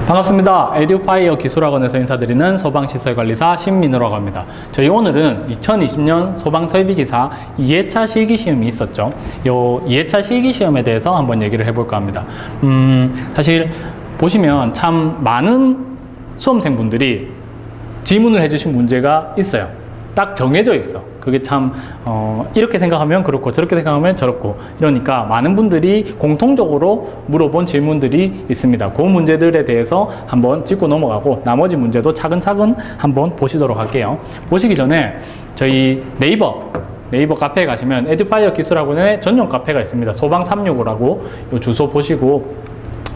반갑습니다. 에듀파이어 기술학원에서 인사드리는 소방시설관리사 신민우라고 합니다. 저희 오늘은 2020년 소방설비기사 2회차 실기시험이 있었죠. 이 2회차 실기시험에 대해서 한번 얘기를 해볼까 합니다. 사실 보시면 참 많은 수험생분들이 질문을 해주신 문제가 있어요. 딱 정해져 있어. 그게 참 이렇게 생각하면 그렇고 저렇게 생각하면 저렇고 이러니까 많은 분들이 공통적으로 물어본 질문들이 있습니다. 그 문제들에 대해서 한번 짚고 넘어가고 나머지 문제도 차근차근 한번 보시도록 할게요. 보시기 전에 저희 네이버 카페에 가시면 에듀파이어 기술학원의 전용 카페가 있습니다. 소방365라고 이 주소 보시고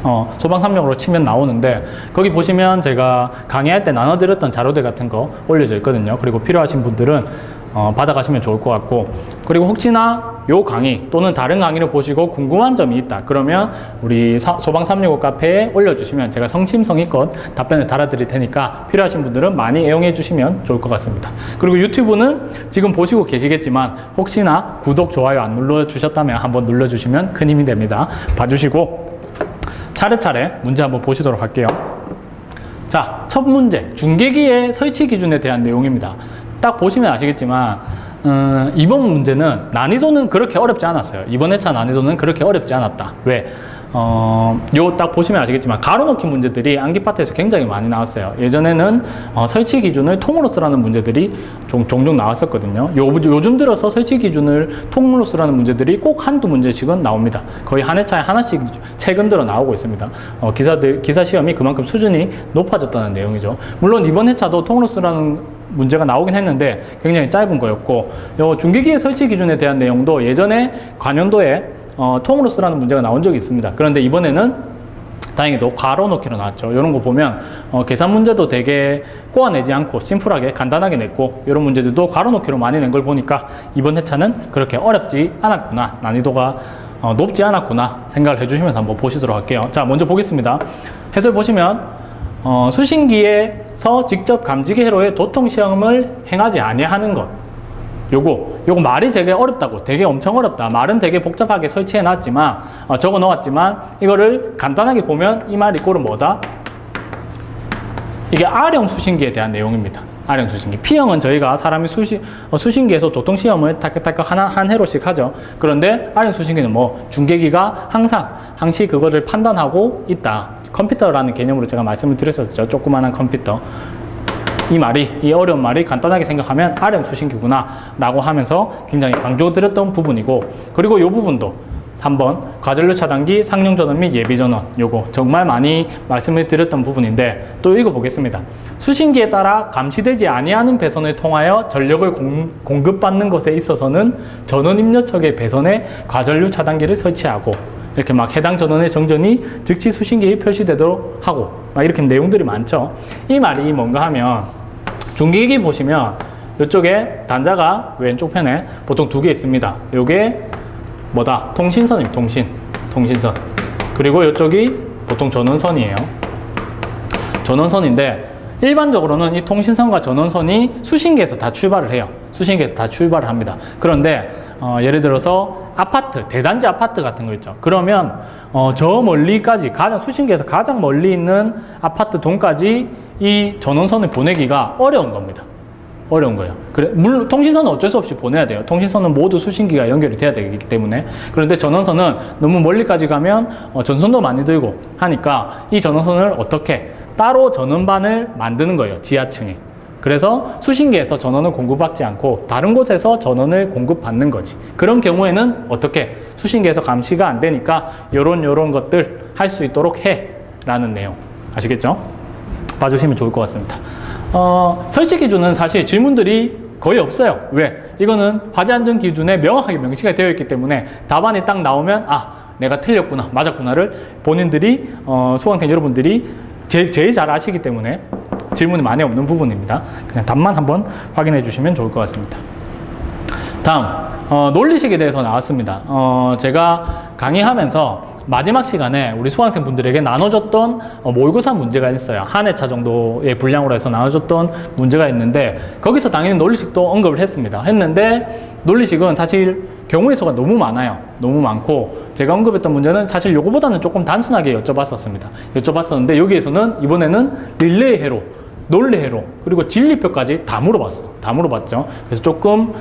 소방365로 치면 나오는데 거기 보시면 제가 강의할 때 나눠드렸던 자료들 같은 거 올려져 있거든요. 그리고 필요하신 분들은 받아가시면 좋을 것 같고, 그리고 혹시나 요 강의 또는 다른 강의를 보시고 궁금한 점이 있다 그러면 우리 소방365 카페에 올려주시면 제가 성심성의껏 답변을 달아드릴 테니까 필요하신 분들은 많이 애용해 주시면 좋을 것 같습니다. 그리고 유튜브는 지금 보시고 계시겠지만 혹시나 구독, 좋아요 안 눌러주셨다면 한번 눌러주시면 큰 힘이 됩니다. 봐주시고 차례차례 문제 한번 보시도록 할게요. 자, 첫 문제, 중계기의 설치 기준에 대한 내용입니다. 딱 보시면 아시겠지만 이번 문제는 난이도는 그렇게 어렵지 않았어요. 이번 회차 난이도는 그렇게 어렵지 않았다. 왜? 요 딱 보시면 아시겠지만 가로놓기 문제들이 암기 파트에서 굉장히 많이 나왔어요. 예전에는 설치 기준을 통으로 쓰라는 문제들이 종종 나왔었거든요. 요즘 들어서 설치 기준을 통으로 쓰라는 문제들이 꼭 한두 문제씩은 나옵니다. 거의 한 회차에 하나씩 최근 들어 나오고 있습니다. 기사 시험이 그만큼 수준이 높아졌다는 내용이죠. 물론 이번 회차도 통으로 쓰라는 문제가 나오긴 했는데 굉장히 짧은 거였고, 요 중계기의 설치 기준에 대한 내용도 예전에 관연도에 통으로 쓰라는 문제가 나온 적이 있습니다. 그런데 이번에는 다행히도 괄호넣기로 나왔죠. 이런 거 보면 계산 문제도 되게 꼬아내지 않고 심플하게 간단하게 냈고, 이런 문제들도 괄호넣기로 많이 낸 걸 보니까 이번 회차는 그렇게 어렵지 않았구나, 난이도가 높지 않았구나 생각을 해주시면서 한번 보시도록 할게요. 자, 먼저 보겠습니다. 해설 보시면 수신기에서 직접 감지기 회로의 도통 시험을 행하지 아니하는 것, 요거 말이 되게 어렵다고, 되게 엄청 어렵다, 말은 되게 복잡하게 설치해 놨지만 적어 놓았지만 이거를 간단하게 보면 이 말 이꼴은 뭐다? 이게 R형 수신기에 대한 내용입니다. R형 수신기. P형은 저희가 사람이 수신기에서 도통 시험을 탈깍탈깍 한 회로씩 하죠. 그런데 R형 수신기는 뭐 중계기가 항시 그거를 판단하고 있다. 컴퓨터라는 개념으로 제가 말씀을 드렸었죠. 조그마한 컴퓨터. 이 어려운 말이 간단하게 생각하면 R형 수신기구나 라고 하면서 굉장히 강조드렸던 부분이고, 그리고 이 부분도 3번 과전류 차단기, 상용 전원 및 예비 전원, 요거 정말 많이 말씀을 드렸던 부분인데 또 읽어보겠습니다. 수신기에 따라 감시되지 아니하는 배선을 통하여 전력을 공급받는 것에 있어서는 전원 입력척의 배선에 과전류 차단기를 설치하고, 이렇게 막 해당 전원의 정전이 즉시 수신기에 표시되도록 하고, 막 이렇게 내용들이 많죠. 이 말이 뭔가 하면 중계기 보시면 이쪽에 단자가 왼쪽 편에 보통 두 개 있습니다. 요게 뭐다? 통신선입니다. 통신선. 그리고 이쪽이 보통 전원선이에요. 전원선인데 일반적으로는 이 통신선과 전원선이 수신기에서 다 출발을 해요. 수신기에서 다 출발을 합니다. 그런데 예를 들어서 아파트, 대단지 아파트 같은 거 있죠. 그러면 저 멀리까지, 수신기에서 가장 멀리 있는 아파트 동까지 이 전원선을 보내기가 어려운 겁니다. 어려운 거예요. 물론 통신선은 어쩔 수 없이 보내야 돼요. 통신선은 모두 수신기가 연결이 돼야 되기 때문에. 그런데 전원선은 너무 멀리까지 가면 전선도 많이 들고 하니까 이 전원선을 어떻게 따로 전원반을 만드는 거예요. 지하층에. 그래서 수신기에서 전원을 공급받지 않고 다른 곳에서 전원을 공급받는 거지. 그런 경우에는 어떻게? 수신기에서 감시가 안 되니까 요런 것들 할 수 있도록 해 라는 내용. 아시겠죠? 봐주시면 좋을 것 같습니다. 설치 기준은 사실 질문들이 거의 없어요. 왜? 이거는 화재 안전 기준에 명확하게 명시가 되어 있기 때문에 답안이 딱 나오면 내가 틀렸구나, 맞았구나를 본인들이 수강생 여러분들이 제일 잘 아시기 때문에 질문이 많이 없는 부분입니다. 그냥 답만 한번 확인해 주시면 좋을 것 같습니다. 다음, 논리식에 대해서 나왔습니다. 제가 강의하면서 마지막 시간에 우리 수강생분들에게 나눠줬던 모의고사 문제가 있어요. 한 회차 정도의 분량으로 해서 나눠줬던 문제가 있는데 거기서 당연히 논리식도 언급을 했습니다. 했는데 논리식은 사실 경우의 수가 너무 많아요. 너무 많고 제가 언급했던 문제는 사실 요거보다는 조금 단순하게 여쭤봤었는데 여기에서는 이번에는 릴레이 회로, 논리 회로, 그리고 진리표까지 다 물어봤죠. 그래서 조금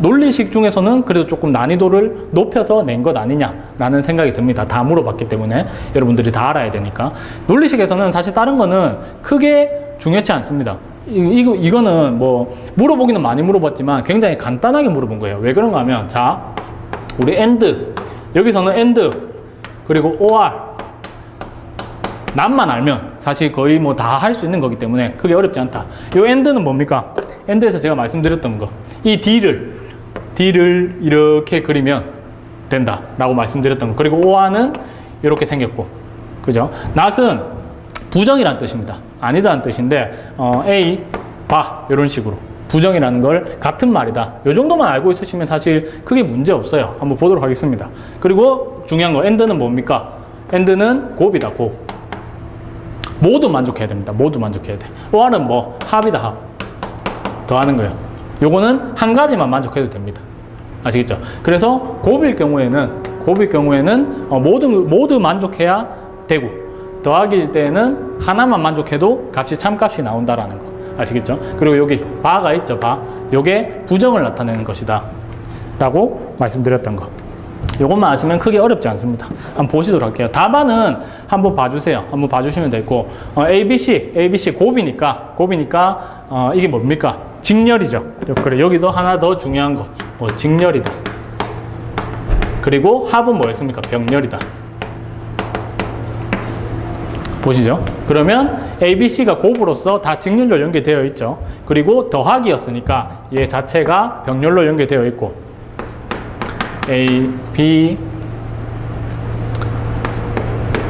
논리식 중에서는 그래도 조금 난이도를 높여서 낸 것 아니냐라는 생각이 듭니다. 다 물어봤기 때문에 여러분들이 다 알아야 되니까. 논리식에서는 사실 다른 거는 크게 중요치 않습니다. 이거는 뭐 물어보기는 많이 물어봤지만 굉장히 간단하게 물어본 거예요. 왜 그런가 하면 자, 우리 AND, 여기서는 AND 그리고 OR 낫만 알면 사실 거의 뭐 다 할 수 있는 거기 때문에 크게 어렵지 않다. 이 AND는 뭡니까? AND에서 제가 말씀드렸던 거, 이 D를 이렇게 그리면 된다 라고 말씀드렸던 거. 그리고 OR는 이렇게 생겼고, 그죠? 낫은 부정이란 뜻입니다. 아니다는 뜻인데 A, 봐 이런 식으로 부정이라는 걸 같은 말이다. 이 정도만 알고 있으시면 사실 크게 문제 없어요. 한번 보도록 하겠습니다. 그리고 중요한 거 AND는 뭡니까? AND는 곱이다. 곱. 모두 만족해야 됩니다. 모두 만족해야 돼. OR은 뭐 합이다. 합. 더하는 거예요. 요거는 한 가지만 만족해도 됩니다. 아시겠죠? 그래서 곱일 경우에는 모두 만족해야 되고, 더하기일 때는 하나만 만족해도 값이 참값이 나온다라는 거. 아시겠죠? 그리고 여기 바가 있죠. 바. 요게 부정을 나타내는 것이다 라고 말씀드렸던 거. 요것만 아시면 크게 어렵지 않습니다. 한번 보시도록 할게요. 답안은 한번 봐주세요. 한번 봐주시면 되고, ABC 곱이니까 이게 뭡니까? 직렬이죠. 그래, 여기서 하나 더 중요한 거, 직렬이다. 그리고 합은 뭐였습니까? 병렬이다. 보시죠. 그러면 ABC가 곱으로서 다 직렬로 연결되어 있죠. 그리고 더하기였으니까 얘 자체가 병렬로 연결되어 있고, A, B,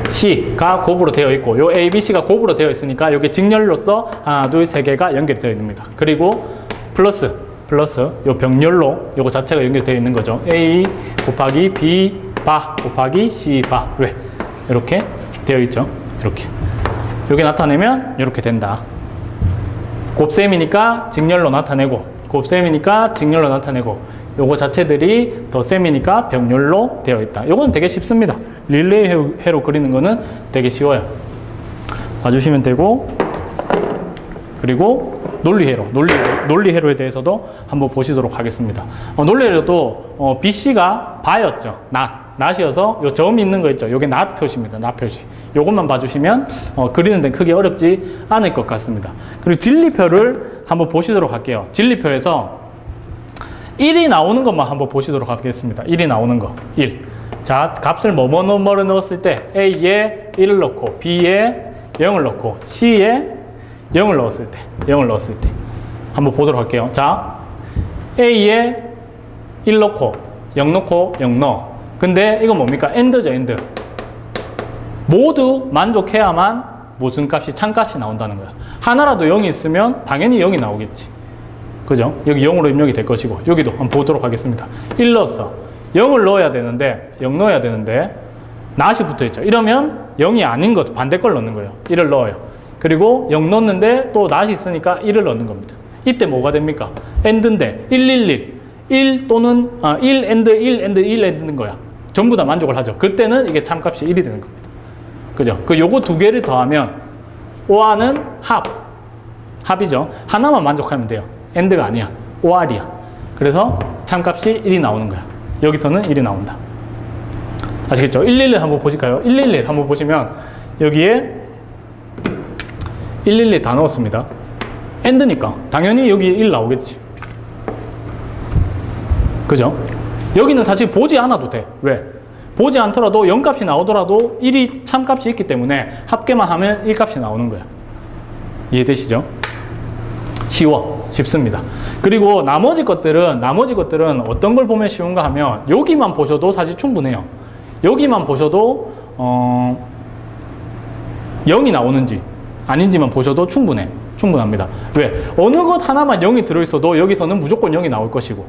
C가 곱으로 되어 있고, 요 A, B, C가 곱으로 되어 있으니까 여기 직렬로서 하나, 둘, 세 개가 연결되어 있습니다. 그리고 플러스 요 병렬로 요거 자체가 연결되어 있는 거죠. A 곱하기 B 바 곱하기 C 바. 왜? 이렇게 되어 있죠. 이렇게. 여기 나타내면 이렇게 된다. 곱셈이니까 직렬로 나타내고, 요거 자체들이 덧셈이니까 병렬로 되어 있다. 요건 되게 쉽습니다. 릴레이 회로 그리는 거는 되게 쉬워요. 봐주시면 되고, 그리고 논리회로에 대해서도 한번 보시도록 하겠습니다. 논리회로도 BC가 바였죠. 낫이어서 요 점이 있는 거 있죠. 요게 낫 표시입니다. 낫 표시. 요것만 봐주시면 그리는 데는 크게 어렵지 않을 것 같습니다. 그리고 진리표를 한번 보시도록 할게요. 진리표에서 1이 나오는 것만 한번 보시도록 하겠습니다. 1이 나오는 거. 1. 자, 값을 뭐를 넣었을 때 A에 1을 넣고 B에 0을 넣고 C에 0을 넣었을 때 한번 보도록 할게요. 자, A에 1 넣고 0 넣고 0 넣어. 근데 이건 뭡니까? AND죠. AND. 모두 만족해야만 무슨 값이 참값이 나온다는 거야. 하나라도 0이 있으면 당연히 0이 나오겠지. 그죠? 여기 0으로 입력이 될 것이고, 여기도 한번 보도록 하겠습니다. 1 넣었어. 0을 넣어야 되는데, 0 넣어야 되는데, 낫이 붙어 있죠. 이러면 0이 아닌 것, 반대 걸 넣는 거예요. 1을 넣어요. 그리고 0 넣었는데 또 낫이 있으니까 1을 넣는 겁니다. 이때 뭐가 됩니까? AND인데, 1 또는, 1 AND 1 AND 1 AND는 거야. 전부 다 만족을 하죠. 그때는 이게 참값이 1이 되는 겁니다. 그죠? 요거 두 개를 더하면, OR는 합이죠. 하나만 만족하면 돼요. AND가 아니야. OR이야. 그래서 참값이 1이 나오는 거야. 여기서는 1이 나온다. 아시겠죠? 111 한번 보실까요? 111 한번 보시면 여기에 111 다 넣었습니다. AND니까 당연히 여기에 1 나오겠지. 그죠? 여기는 사실 보지 않아도 돼. 왜? 보지 않더라도 0값이 나오더라도 1이 참값이 있기 때문에 합계만 하면 1값이 나오는 거야. 이해되시죠? 쉽습니다. 그리고 나머지 것들은 어떤 걸 보면 쉬운가 하면 여기만 보셔도 사실 충분해요. 여기만 보셔도 0이 나오는지 아닌지만 보셔도 충분합니다. 왜? 어느 것 하나만 0이 들어있어도 여기서는 무조건 0이 나올 것이고,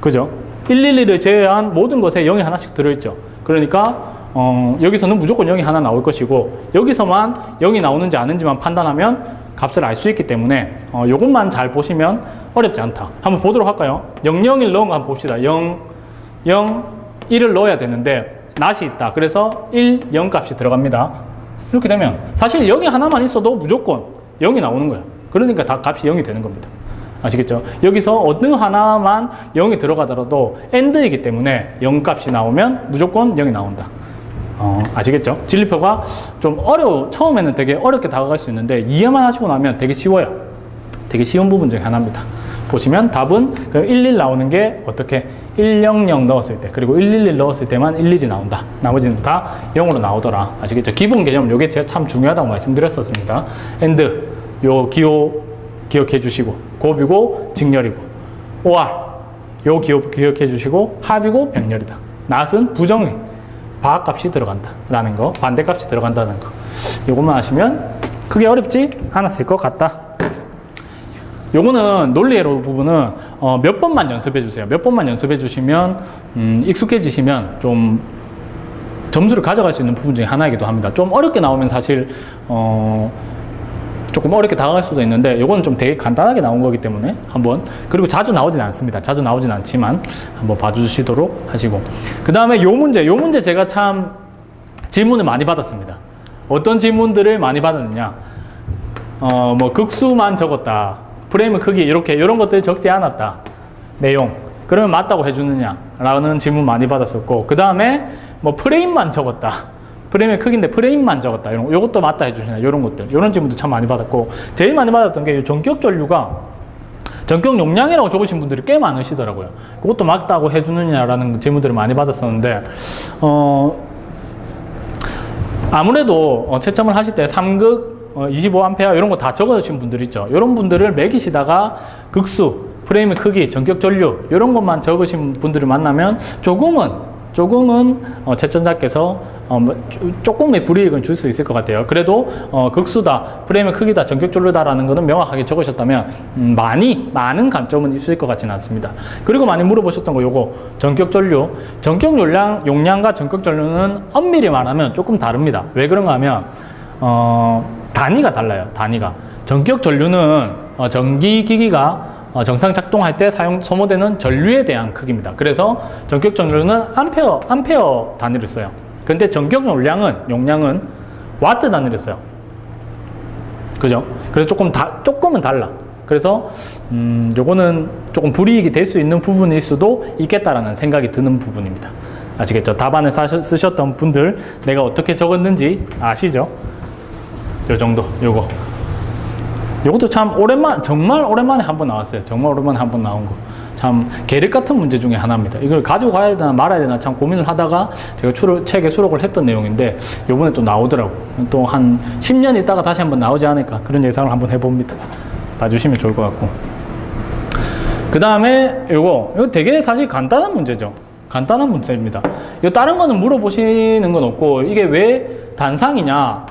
그죠? 111을 제외한 모든 것에 0이 하나씩 들어있죠. 그러니까 여기서는 무조건 0이 하나 나올 것이고, 여기서만 0이 나오는지 아닌지만 판단하면 값을 알 수 있기 때문에 요것만 잘 보시면 어렵지 않다. 한번 보도록 할까요? 001 넣은 거 한번 봅시다. 0, 0, 1을 넣어야 되는데 낫이 있다. 그래서 1, 0 값이 들어갑니다. 이렇게 되면 사실 0이 하나만 있어도 무조건 0이 나오는 거야. 그러니까 다 값이 0이 되는 겁니다. 아시겠죠? 여기서 어느 하나만 0이 들어가더라도 AND이기 때문에 0 값이 나오면 무조건 0이 나온다. 아시겠죠? 진리표가 좀 처음에는 되게 어렵게 다가갈 수 있는데 이해만 하시고 나면 되게 쉬워요. 되게 쉬운 부분 중에 하나입니다. 보시면 답은 11 나오는 게 어떻게 100 넣었을 때 그리고 111 넣었을 때만 11이 나온다. 나머지는 다 0으로 나오더라. 아시겠죠? 기본 개념 요게 제가 참 중요하다고 말씀드렸었습니다. AND 요 기억해 주시고 곱이고 직렬이고 OR 요 기억해 주시고 합이고 병렬이다. 낫은 부정의 바값이 들어간다 라는 거, 반대값이 들어간다는 거, 요것만 하시면 크게 어렵지 않았을 것 같다. 요거는 논리로 부분은 몇 번만 연습해 주세요. 몇 번만 연습해 주시면 익숙해지시면 좀 점수를 가져갈 수 있는 부분 중에 하나이기도 합니다. 좀 어렵게 나오면 사실 조금 어렵게 다가갈 수도 있는데 요거는 좀 되게 간단하게 나온 거기 때문에 한번, 그리고 자주 나오진 않습니다. 자주 나오진 않지만 한번 봐주시도록 하시고, 그 다음에 요 문제 제가 참 질문을 많이 받았습니다. 어떤 질문들을 많이 받았느냐, 뭐 극수만 적었다, 프레임 크기 이런 것들 적지 않았다, 내용 그러면 맞다고 해주느냐 라는 질문 많이 받았었고, 그 다음에 뭐 프레임만 적었다, 프레임의 크기인데 프레임만 적었다, 요것도 맞다 해주시나, 이런 것들, 이런 질문도 참 많이 받았고, 제일 많이 받았던 게 전격 전류가 전격 용량이라고 적으신 분들이 꽤 많으시더라고요. 그것도 맞다고 해주느냐라는 질문들을 많이 받았었는데, 아무래도 채점을 하실 때 3극 25A 이런 거 다 적어주신 분들 있죠. 이런 분들을 매기시다가 극수, 프레임의 크기, 전격 전류 이런 것만 적으신 분들을 만나면 조금은 채점자께서 조금의 불이익은 줄 수 있을 것 같아요. 그래도 극수다, 프레임의 크기다, 전격 전류다라는 거는 명확하게 적으셨다면 많은 감점은 있을 것 같지는 않습니다. 그리고 많이 물어보셨던 거 요거 전격 전류, 전격 용량과 전격 전류는 엄밀히 말하면 조금 다릅니다. 왜 그런가 하면 단위가 달라요. 단위가. 전격 전류는 전기기기가 정상 작동할 때 소모되는 전류에 대한 크기입니다. 그래서 전격 전류는 암페어 단위를 써요. 근데 전격 용량은 와트 단위를 써요. 그죠? 그래서 조금은 달라. 그래서 요거는 조금 불이익이 될 수 있는 부분일 수도 있겠다라는 생각이 드는 부분입니다. 아시겠죠? 답안을 쓰셨던 분들 내가 어떻게 적었는지 아시죠? 요 정도, 요것도 참 정말 오랜만에 한번 나왔어요. 정말 오랜만에 한번 나온 거. 참 계륵 같은 문제 중에 하나입니다. 이걸 가지고 가야 되나 말아야 되나 참 고민을 하다가 제가 책에 수록을 했던 내용인데 요번에 또 나오더라고. 또 한 10년 있다가 다시 한번 나오지 않을까 그런 예상을 한번 해봅니다. 봐주시면 좋을 것 같고. 그 다음에 이거 되게 사실 간단한 문제죠. 간단한 문제입니다. 다른 거는 물어보시는 건 없고, 이게 왜 단상이냐,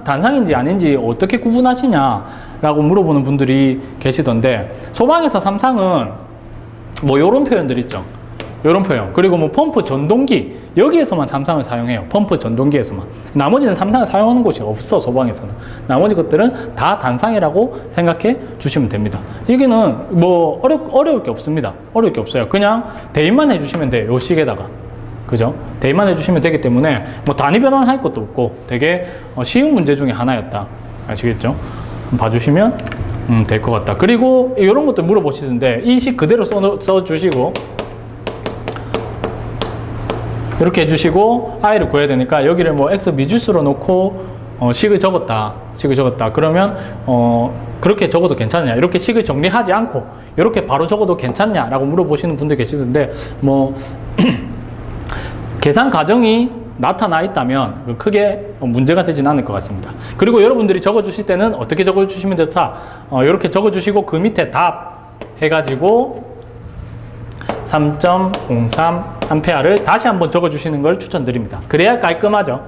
단상인지 아닌지 어떻게 구분하시냐라고 물어보는 분들이 계시던데, 소방에서 삼상은 뭐 요런 표현들 있죠. 요런 표현. 그리고 뭐 펌프 전동기, 여기에서만 삼상을 사용해요. 펌프 전동기에서만. 나머지는 삼상을 사용하는 곳이 없어, 소방에서는. 나머지 것들은 다 단상이라고 생각해 주시면 됩니다. 여기는 뭐 어려울 게 없습니다. 어려울 게 없어요. 그냥 대입만 해주시면 돼요. 요 식에다가. 그죠? 대입만 해주시면 되기 때문에 뭐 단위 변환할 것도 없고 되게 쉬운 문제 중에 하나였다. 아시겠죠? 봐주시면 될 것 같다. 그리고 이런 것들 물어보시는데 이 식 그대로 써주시고 이렇게 해주시고 i를 구해야 되니까 여기를 뭐 x 미지수로 놓고 식을 적었다. 그러면 그렇게 적어도 괜찮냐, 이렇게 식을 정리하지 않고 이렇게 바로 적어도 괜찮냐 라고 물어보시는 분들 계시던데, 뭐 계산 과정이 나타나 있다면 크게 문제가 되진 않을 것 같습니다. 그리고 여러분들이 적어주실 때는 어떻게 적어주시면 좋다, 이렇게 적어주시고 그 밑에 답 해가지고 3.03A를 다시 한번 적어주시는 걸 추천드립니다. 그래야 깔끔하죠.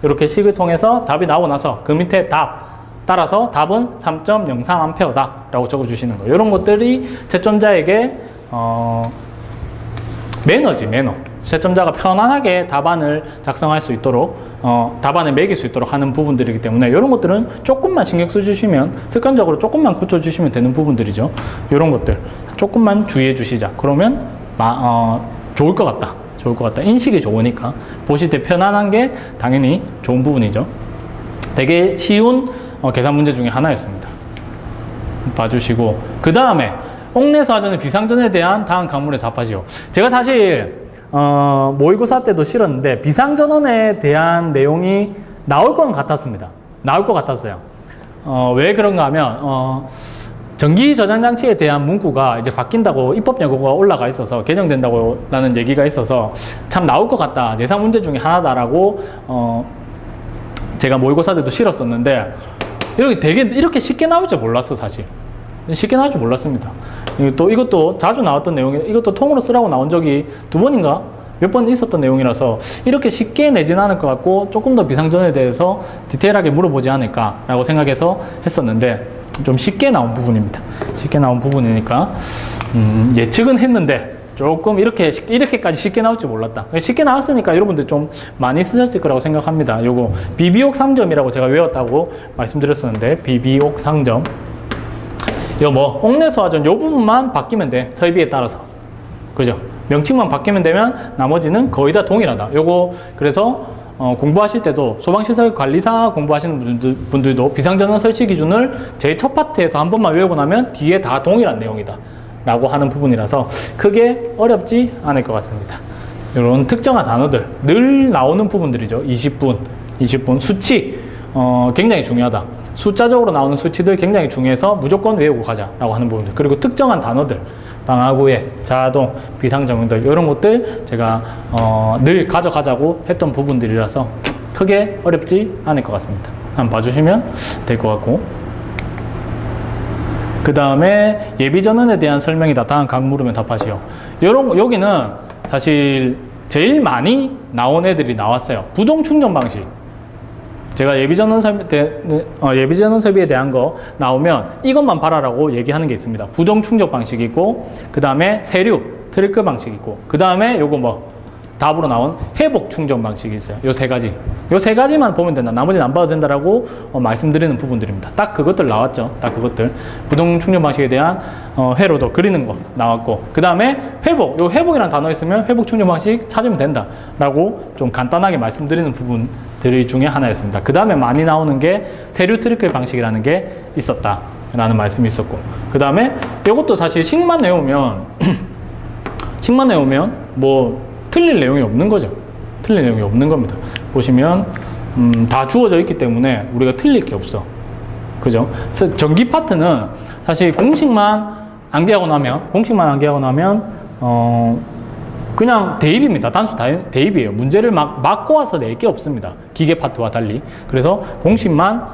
이렇게 식을 통해서 답이 나오고 나서 그 밑에 답 따라서 답은 3.03A 라고 적어주시는 거. 이런 것들이 채점자에게 매너지, 매너. 채점자가 편안하게 답안을 작성할 수 있도록, 답안을 매길 수 있도록 하는 부분들이기 때문에 이런 것들은 조금만 신경 써주시면, 습관적으로 조금만 고쳐주시면 되는 부분들이죠. 이런 것들 조금만 주의해 주시자. 그러면 좋을 것 같다. 좋을 것 같다. 인식이 좋으니까 보실 때 편안한 게 당연히 좋은 부분이죠. 되게 쉬운 계산 문제 중에 하나였습니다. 봐주시고, 그 다음에 옥내수화전의 비상전에 대한 다음 강문에 답하시오. 제가 사실 모의고사 때도 실었는데 비상전원에 대한 내용이 나올 건 같았습니다. 나올 것 같았어요. 왜 그런가 하면 전기 저장 장치에 대한 문구가 이제 바뀐다고 입법 예고가 올라가 있어서 개정된다고 라는 얘기가 있어서 참 나올 것 같다. 예상 문제 중에 하나다라고 제가 모의고사 때도 실었었는데 이렇게 쉽게 나올 줄 몰랐어. 사실 쉽게 나올 줄 몰랐습니다. 또 이것도 자주 나왔던 내용이, 이것도 통으로 쓰라고 나온 적이 2번인가 몇 번 있었던 내용이라서 이렇게 쉽게 내지는 않을 것 같고 조금 더 비상전에 대해서 디테일하게 물어보지 않을까 라고 생각해서 했었는데 좀 쉽게 나온 부분입니다. 쉽게 나온 부분이니까 예측은 했는데 조금 이렇게까지 쉽게 나올 줄 몰랐다. 쉽게 나왔으니까 여러분들 좀 많이 쓰셨을 거라고 생각합니다. 요거 비비옥 상점이라고 제가 외웠다고 말씀드렸었는데, 비비옥 상점 요 옥내수화전 요 부분만 바뀌면 돼. 설비에 따라서. 그죠? 명칭만 바뀌면 되면 나머지는 거의 다 동일하다. 요거 그래서 공부하실 때도 소방시설 관리사 공부하시는 분들도 비상전원 설치 기준을 제일 첫 파트에서 한 번만 외우고 나면 뒤에 다 동일한 내용이다 라고 하는 부분이라서 크게 어렵지 않을 것 같습니다. 이런 특정한 단어들 늘 나오는 부분들이죠. 20분 수치 굉장히 중요하다. 숫자적으로 나오는 수치들 굉장히 중요해서 무조건 외우고 가자라고 하는 부분들, 그리고 특정한 단어들 방화구에 자동, 비상정형들 이런 것들 제가 늘 가져가자고 했던 부분들이라서 크게 어렵지 않을 것 같습니다. 한번 봐주시면 될 것 같고, 그 다음에 예비전원에 대한 설명이다. 다음 각 물으면 답하시오. 여기는 사실 제일 많이 나온 애들이 나왔어요. 부동 충전 방식. 제가 예비전원 설비에 대한 거 나오면 이것만 봐라라고 얘기하는 게 있습니다. 부동 충전 방식이 있고, 그 다음에 세류 트리클 방식이 있고, 그 다음에 요거 답으로 나온 회복 충전 방식이 있어요. 요 세 가지. 요 세 가지만 보면 된다. 나머지는 안 봐도 된다라고 말씀드리는 부분들입니다. 딱 그것들 나왔죠. 딱 그것들. 부동 충전 방식에 대한 회로도 그리는 거 나왔고, 그 다음에 회복. 요 회복이라는 단어 있으면 회복 충전 방식 찾으면 된다라고 좀 간단하게 말씀드리는 부분들 중에 하나였습니다. 그 다음에 많이 나오는 게 세류 트리클 방식이라는 게 있었다라는 말씀이 있었고, 그 다음에 이것도 사실 식만 외우면 틀릴 내용이 없는 거죠. 틀릴 내용이 없는 겁니다. 보시면 다 주어져 있기 때문에 우리가 틀릴 게 없어. 그죠? 그래서 전기 파트는 사실 공식만 암기하고 나면 그냥 대입입니다. 단수 대입이에요. 문제를 막고 와서 낼 게 없습니다. 기계 파트와 달리. 그래서 공식만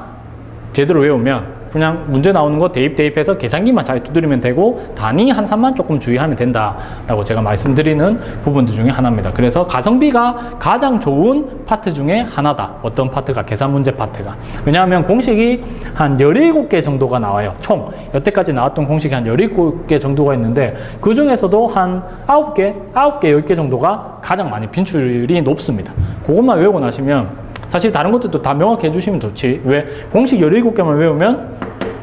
제대로 외우면 그냥 문제 나오는 거 대입해서 계산기만 잘 두드리면 되고, 단위 한산만 조금 주의하면 된다라고 제가 말씀드리는 부분들 중에 하나입니다. 그래서 가성비가 가장 좋은 파트 중에 하나다. 어떤 파트가? 계산 문제 파트가. 왜냐하면 공식이 한 17개 정도가 나와요. 총 여태까지 나왔던 공식이 한 17개 정도가 있는데, 그 중에서도 한 9개, 10개 정도가 가장 많이 빈출이 높습니다. 그것만 외우고 나시면 사실 다른 것들도 다 명확히 해주시면 좋지. 왜? 공식 17개만 외우면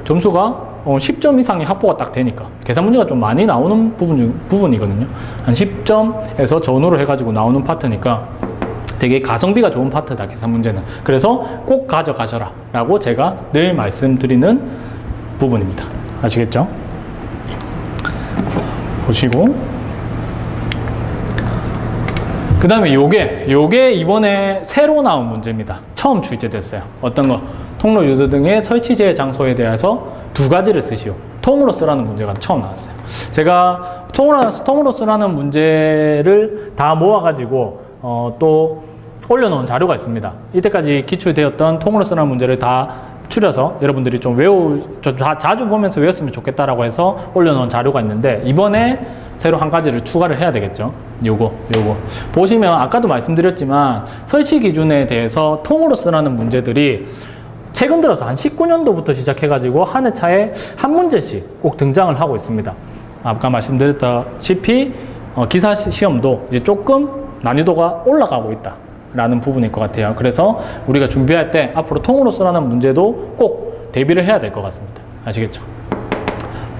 점수가 10점 이상의 확보가 딱 되니까. 계산 문제가 좀 많이 나오는 부분이거든요. 한 10점에서 전후로 해가지고 나오는 파트니까 되게 가성비가 좋은 파트다, 계산 문제는. 그래서 꼭 가져가셔라 라고 제가 늘 말씀드리는 부분입니다. 아시겠죠? 보시고, 그 다음에 요게 이번에 새로 나온 문제입니다. 처음 출제됐어요. 어떤 거? 통로 유도 등의 설치제 장소에 대해서 2가지를 쓰시오. 통으로 쓰라는 문제가 처음 나왔어요. 제가 통으로 쓰라는 문제를 다 모아가지고 또 올려놓은 자료가 있습니다. 이때까지 기출되었던 통으로 쓰라는 문제를 다 추려서 여러분들이 좀 자주 보면서 외웠으면 좋겠다라고 해서 올려놓은 자료가 있는데, 이번에 새로 한 가지를 추가를 해야 되겠죠. 요거 보시면 아까도 말씀드렸지만 설치 기준에 대해서 통으로 쓰라는 문제들이 최근 들어서 한 19년도부터 시작해가지고 한 해 차에 한 문제씩 꼭 등장을 하고 있습니다. 아까 말씀드렸다시피 기사 시험도 이제 조금 난이도가 올라가고 있다 라는 부분일 것 같아요. 그래서 우리가 준비할 때 앞으로 통으로 쓰라는 문제도 꼭 대비를 해야 될 것 같습니다. 아시겠죠?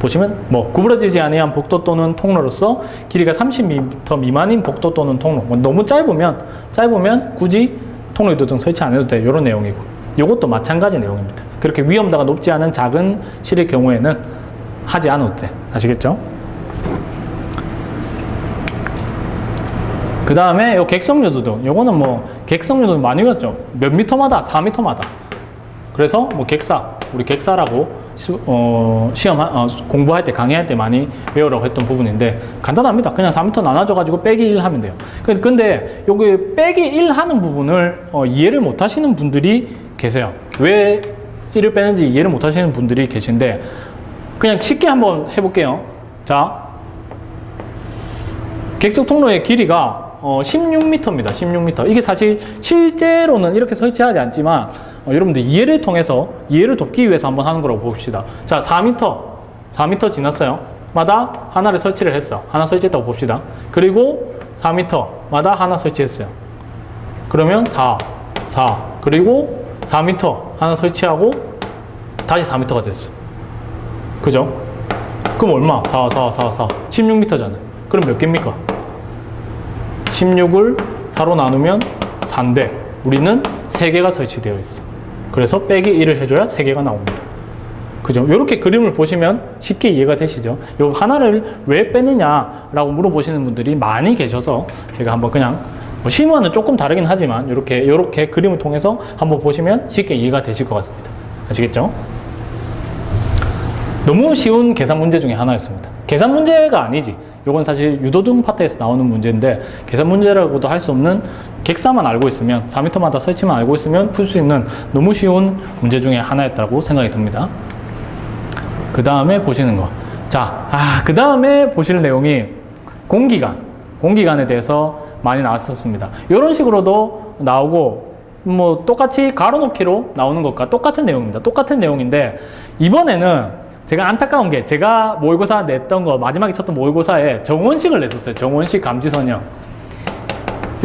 보시면 뭐 구부러지지 아니한 복도 또는 통로로서 길이가 30m 미만인 복도 또는 통로. 뭐 너무 짧으면 굳이 통로 유도등 설치 안 해도 돼. 이런 내용이고. 이것도 마찬가지 내용입니다. 그렇게 위험도가 높지 않은 작은 실의 경우에는 하지 않아도 돼. 아시겠죠? 그 다음에 요 객석 유도등. 요거는 뭐 객석 유도등 많이 봤죠? 몇 미터마다? 4미터마다. 그래서 뭐 우리 객사라고 공부할 때, 강의할 때 많이 외우라고 했던 부분인데 간단합니다. 그냥 4m 나눠줘가지고 빼기 1 하면 돼요. 근데 여기 빼기 1 하는 부분을 이해를 못 하시는 분들이 계세요. 왜 1을 빼는지 이해를 못 하시는 분들이 계신데 그냥 쉽게 한번 해볼게요. 자, 객석 통로의 길이가 16m입니다. 16m. 이게 사실 실제로는 이렇게 설치하지 않지만 여러분들 이해를 통해서 이해를 돕기 위해서 한번 하는 거라고 봅시다. 자, 4m 지났어요. 마다 하나를 설치를 했어. 하나 설치했다고 봅시다. 그리고 4m마다 하나 설치했어요. 그러면 4, 그리고 4m 하나 설치하고 다시 4m가 됐어. 그죠? 그럼 얼마? 4, 16m잖아요. 그럼 몇 개입니까? 16을 4로 나누면 4인데 우리는 3개가 설치되어 있어. 그래서 빼기 1을 해줘야 3개가 나옵니다. 그죠? 이렇게 그림을 보시면 쉽게 이해가 되시죠? 요 하나를 왜 빼느냐라고 물어보시는 분들이 많이 계셔서 제가 한번 그냥 뭐 실무와는 조금 다르긴 하지만 이렇게 그림을 통해서 한번 보시면 쉽게 이해가 되실 것 같습니다. 아시겠죠? 너무 쉬운 계산 문제 중에 하나였습니다. 계산 문제가 아니지. 요건 사실 유도등 파트에서 나오는 문제인데 계산 문제라고도 할 수 없는 객사만 알고 있으면 4m마다 설치만 알고 있으면 풀 수 있는 너무 쉬운 문제 중에 하나였다고 생각이 듭니다. 그 다음에 보시는 거. 자, 그 다음에 보실 내용이 공기관에 대해서 많이 나왔었습니다. 이런 식으로도 나오고 뭐 똑같이 가로놓기로 나오는 것과 똑같은 내용입니다. 똑같은 내용인데 이번에는 제가 안타까운 게 제가 모의고사 냈던 거 마지막에 쳤던 모의고사에 정원식을 냈었어요. 정원식 감지선형.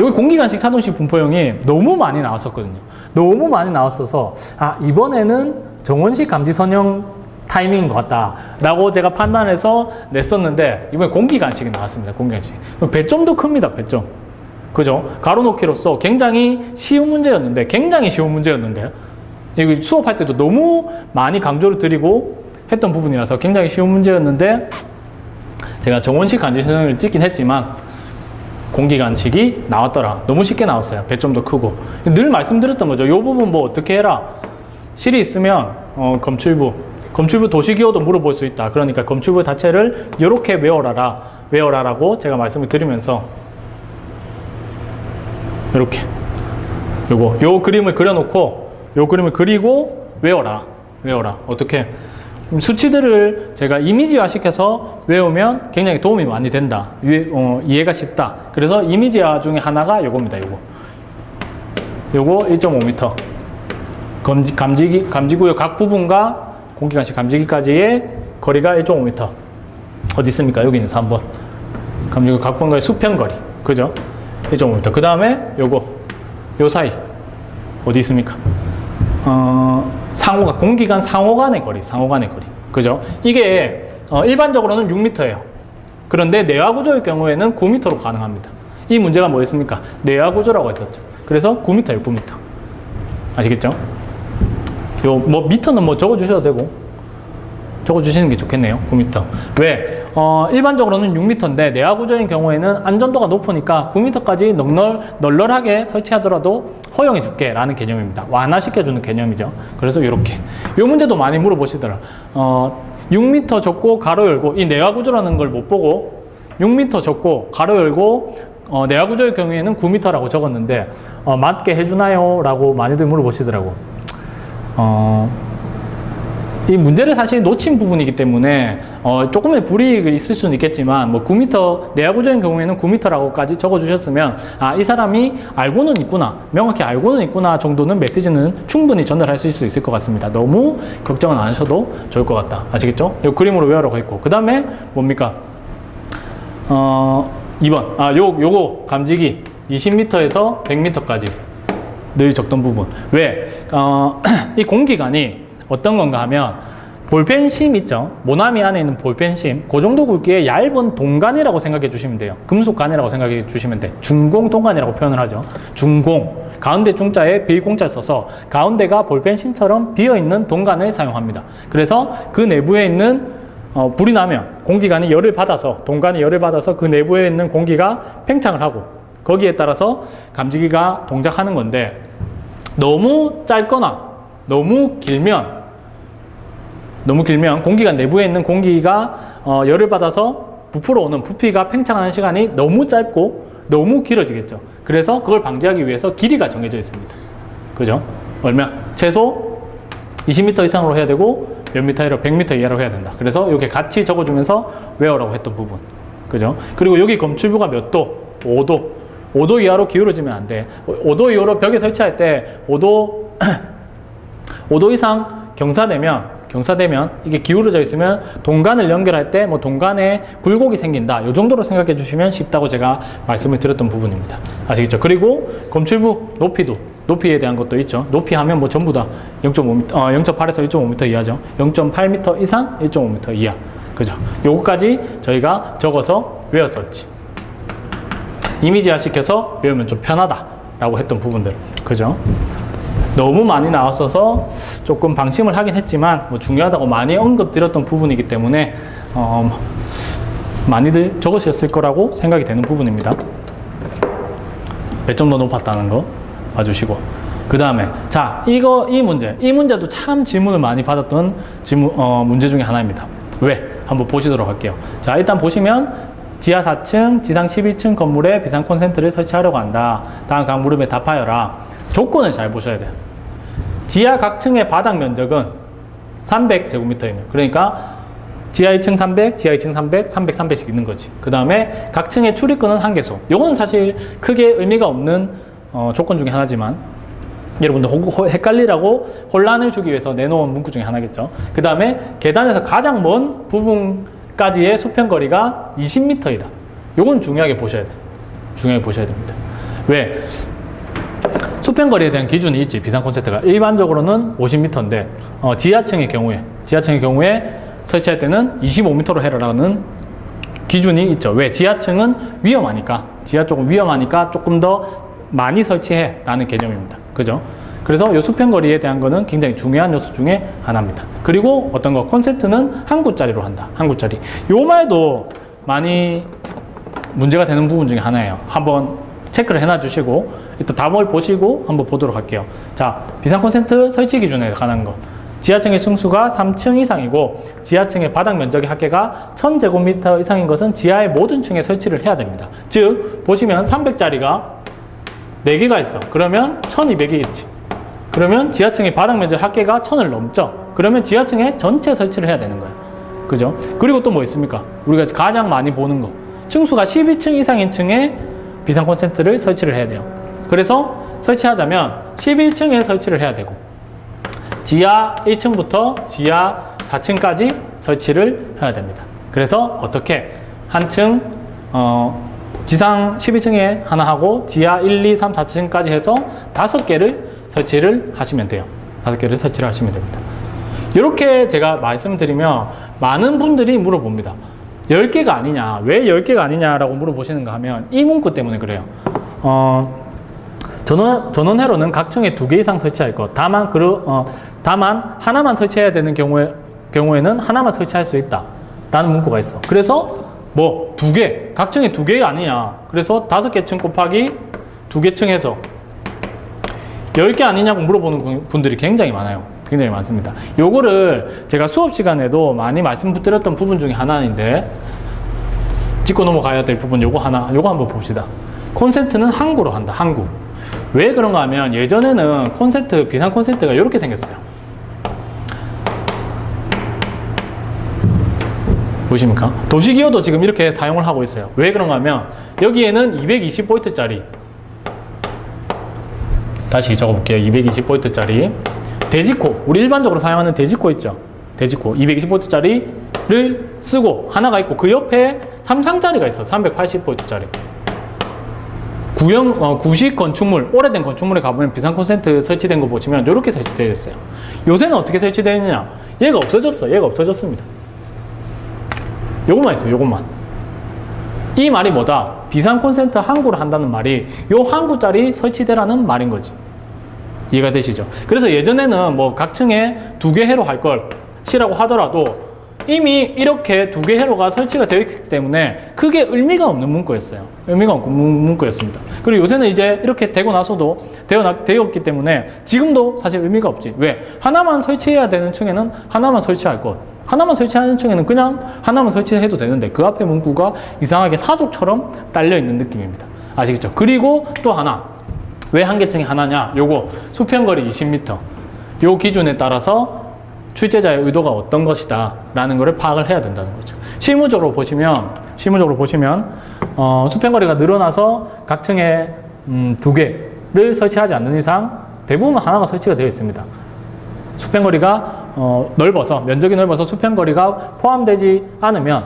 여기 공기관식 차동식 분포형이 너무 많이 나왔었거든요. 너무 많이 나왔어서 이번에는 정원식 감지선형 타이밍인 것 같다 라고 제가 판단해서 냈었는데 이번에 공기관식이 나왔습니다. 공기관식. 배점도 큽니다. 배점. 그죠? 가로놓기로서 굉장히 쉬운 문제였는데 여기 수업할 때도 너무 많이 강조를 드리고 했던 부분이라서 굉장히 쉬운 문제였는데 제가 정원식 감지선형을 찍긴 했지만 공기관식이 나왔더라. 너무 쉽게 나왔어요. 배점도 크고. 늘 말씀드렸던 거죠. 이 부분 뭐 어떻게 해라. 실이 있으면 검출부 도시기호도 물어볼 수 있다. 그러니까 검출부 자체를 이렇게 외워라라고 제가 말씀을 드리면서 이렇게 요 그림을 그려놓고 요 그림을 그리고 외워라. 어떻게? 수치들을 제가 이미지화 시켜서 외우면 굉장히 도움이 많이 된다. 이해가 쉽다. 그래서 이미지화 중에 하나가 요겁니다. 요거 1.5m. 감지구역 각 부분과 공기관식 감지기까지의 거리가 1.5m. 어디 있습니까? 여기 있는 3번. 감지구역 각 부분과의 수평거리. 그죠? 1.5m. 그 다음에 요 사이. 어디 있습니까? 공기관 상호간의 거리. 그죠? 이게 일반적으로는 6m예요. 그런데 내화구조의 경우에는 9m로 가능합니다. 이 문제가 뭐였습니까? 내화구조라고 했었죠. 그래서 9m예요. 9m. 아시겠죠? 뭐 미터는 뭐 적어주셔도 되고 적어주시는 게 좋겠네요. 9m. 왜? 일반적으로는 6m인데 내화구조인 경우에는 안전도가 높으니까 9m까지 널널하게 설치하더라도 허용해 줄게 라는 개념입니다. 완화시켜주는 개념이죠. 그래서 이렇게 이 문제도 많이 물어보시더라. 6m 적고 가로 열고 이 내화구조라는 걸 못 보고 6m 적고 가로 열고 내화구조의 경우에는 9m라고 적었는데 맞게 해주나요? 라고 많이들 물어보시더라고. 이 문제를 사실 놓친 부분이기 때문에 조금의 불이익이 있을 수는 있겠지만 뭐 9m 내화구조인 경우에는 9m라고까지 적어주셨으면 이 사람이 알고는 있구나, 명확히 알고는 있구나 정도는 메시지는 충분히 전달할 수 있을 것 같습니다. 너무 걱정은 안 하셔도 좋을 것 같다. 아시겠죠? 이 그림으로 외우라고 했고 그 다음에 뭡니까? 2번 요거 감지기 20m에서 100m까지 늘 적던 부분. 왜? 이 공기관이 어떤 건가 하면 볼펜심 있죠? 모나미 안에 있는 볼펜심, 그 정도 굵기의 얇은 동간이라고 생각해 주시면 돼요. 금속간이라고 생각해 주시면 돼. 중공 동간이라고 표현을 하죠. 중공, 가운데 중자에 비공자 써서 가운데가 볼펜심처럼 비어있는 동간을 사용합니다. 그래서 그 내부에 있는 불이 나면 공기관이 열을 받아서, 동간이 열을 받아서 그 내부에 있는 공기가 팽창을 하고 거기에 따라서 감지기가 동작하는 건데, 너무 짧거나 너무 길면 공기관 내부에 있는 공기가 열을 받아서 부풀어 오는 부피가 팽창하는 시간이 너무 짧고 너무 길어지겠죠. 그래서 그걸 방지하기 위해서 길이가 정해져 있습니다. 그죠? 얼마? 최소 20m 이상으로 해야 되고 몇 미터 이하로 100m 이하로 해야 된다. 그래서 이렇게 같이 적어주면서 외우라고 했던 부분. 그죠? 그리고 여기 검출부가 몇 도? 5도. 5도 이하로 기울어지면 안 돼. 5도 이하로 벽에 설치할 때 5도 이상 경사되면 이게 기울어져 있으면 동간을 연결할 때 뭐 동간에 굴곡이 생긴다. 이 정도로 생각해 주시면 쉽다고 제가 말씀을 드렸던 부분입니다. 아시겠죠? 그리고 검출부 높이에 대한 것도 있죠. 높이 하면 뭐 전부 다 0.8에서 1.5m 이하죠. 0.8m 이상 1.5m 이하. 그죠? 요거까지 저희가 적어서 외웠었지. 이미지화 시켜서 외우면 좀 편하다라고 했던 부분들. 그죠? 너무 많이 나왔어서 조금 방심을 하긴 했지만 뭐 중요하다고 많이 언급드렸던 부분이기 때문에 많이들 적으셨을 거라고 생각이 되는 부분입니다. 몇 점 더 높았다는 거 봐주시고, 그 다음에 자, 이 문제도 참 질문을 많이 받았던 문제 중에 하나입니다. 왜? 한번 보시도록 할게요. 자, 일단 보시면 지하 4층, 지상 11층 건물에 비상 콘센트를 설치하려고 한다. 다음 각 물음에 답하여라. 조건을 잘 보셔야 돼요. 지하 각 층의 바닥 면적은 300제곱미터이며, 그러니까 지하 2층 300, 지하 2층 300, 300, 300씩 있는 거지. 그 다음에 각 층의 출입구는 한 개소. 요거는 사실 크게 의미가 없는 조건 중에 하나지만 여러분들 헷갈리라고 혼란을 주기 위해서 내놓은 문구 중에 하나겠죠. 그 다음에 계단에서 가장 먼 부분까지의 수평거리가 20m이다. 요건 중요하게 보셔야 돼. 중요하게 보셔야 됩니다. 왜? 수평거리에 대한 기준이 있지. 비상 콘센트가 일반적으로는 50m인데 지하층의 경우에 설치할 때는 25m로 해라라는 기준이 있죠. 왜? 지하층은 위험하니까, 지하 쪽은 위험하니까 조금 더 많이 설치해 라는 개념입니다. 그죠? 그래서 이 수평거리에 대한 거는 굉장히 중요한 요소 중에 하나입니다. 그리고 어떤 거, 콘센트는 한 구짜리로 한다. 한 구짜리. 요 말도 많이 문제가 되는 부분 중에 하나예요. 한번 체크를 해놔 주시고 일단 답을 보시고 한번 보도록 할게요. 자, 비상 콘센트 설치 기준에 관한 것. 지하층의 층수가 3층 이상이고 지하층의 바닥 면적의 합계가 1000제곱미터 이상인 것은 지하의 모든 층에 설치를 해야 됩니다. 즉 보시면 300짜리가 4개가 있어. 그러면 1200이겠지. 그러면 지하층의 바닥 면적 합계가 1000을 넘죠. 그러면 지하층에 전체 설치를 해야 되는 거예요. 그죠? 그리고 또 뭐 있습니까? 우리가 가장 많이 보는 거. 층수가 12층 이상인 층에 비상 콘센트를 설치를 해야 돼요. 그래서 설치하자면 11층에 설치를 해야 되고 지하 1층부터 지하 4층까지 설치를 해야 됩니다. 그래서 어떻게 한 층 지상 12층에 하나 하고 지하 1, 2, 3, 4층까지 해서 5개를 설치를 하시면 돼요. 5개를 설치를 하시면 됩니다. 이렇게 제가 말씀드리면 많은 분들이 물어봅니다. 10개가 아니냐, 왜 10개가 아니냐라고 물어보시는가 하면 이 문구 때문에 그래요. 전원회로는 각 층에 2개 이상 설치할 것. 다만 하나만 설치해야 되는 경우에는 하나만 설치할 수 있다 라는 문구가 있어. 그래서 뭐 2개, 각 층에 2개가 아니냐, 그래서 5개 층 곱하기 2개 층 해서 10개 아니냐고 물어보는 분들이 굉장히 많아요. 굉장히 많습니다. 요거를 제가 수업 시간에도 많이 말씀드렸던 부분 중에 하나인데 짚고 넘어가야 될 부분 요거 한번 봅시다. 콘센트는 항구로 한다. 항구. 왜 그런가 하면 예전에는 비상 콘센트가 이렇게 생겼어요. 보십니까? 도시기어도 지금 이렇게 사용을 하고 있어요. 왜 그런가 하면 여기에는 220V짜리, 다시 적어볼게요. 220V짜리 대지코, 우리 일반적으로 사용하는 대지코 있죠? 대지코 220V짜리를 쓰고 하나가 있고 그 옆에 3상짜리가 있어. 380V짜리. 구식 건축물, 오래된 건축물에 가보면 비상 콘센트 설치된 거 보시면 이렇게 설치되어 있어요. 요새는 어떻게 설치되어 있느냐? 얘가 없어졌어. 얘가 없어졌습니다. 요것만 있어요. 요것만. 이 말이 뭐다? 비상 콘센트 항구를 한다는 말이 요 항구짜리 설치대라는 말인 거지. 이해가 되시죠? 그래서 예전에는 뭐 각 층에 2개 회로 할 걸 시라고 하더라도 이미 이렇게 2개 회로가 설치가 되어 있기 때문에 크게 의미가 없는 문구였어요. 의미가 없는 문구였습니다. 그리고 요새는 이제 이렇게 되고 나서도 되었기 때문에 지금도 사실 의미가 없지. 왜? 하나만 설치해야 되는 층에는 하나만 설치할 것. 하나만 설치하는 층에는 그냥 하나만 설치해도 되는데 그 앞에 문구가 이상하게 사족처럼 딸려있는 느낌입니다. 아시겠죠? 그리고 또 하나. 왜 한 개 층이 하나냐? 요거 수평거리 20m. 요 기준에 따라서 출제자의 의도가 어떤 것이다 라는 것을 파악을 해야 된다는 거죠. 실무적으로 보시면 수평거리가 늘어나서 각 층에 2개를 설치하지 않는 이상 대부분 하나가 설치가 되어 있습니다. 수평거리가 넓어서 면적이 넓어서 수평거리가 포함되지 않으면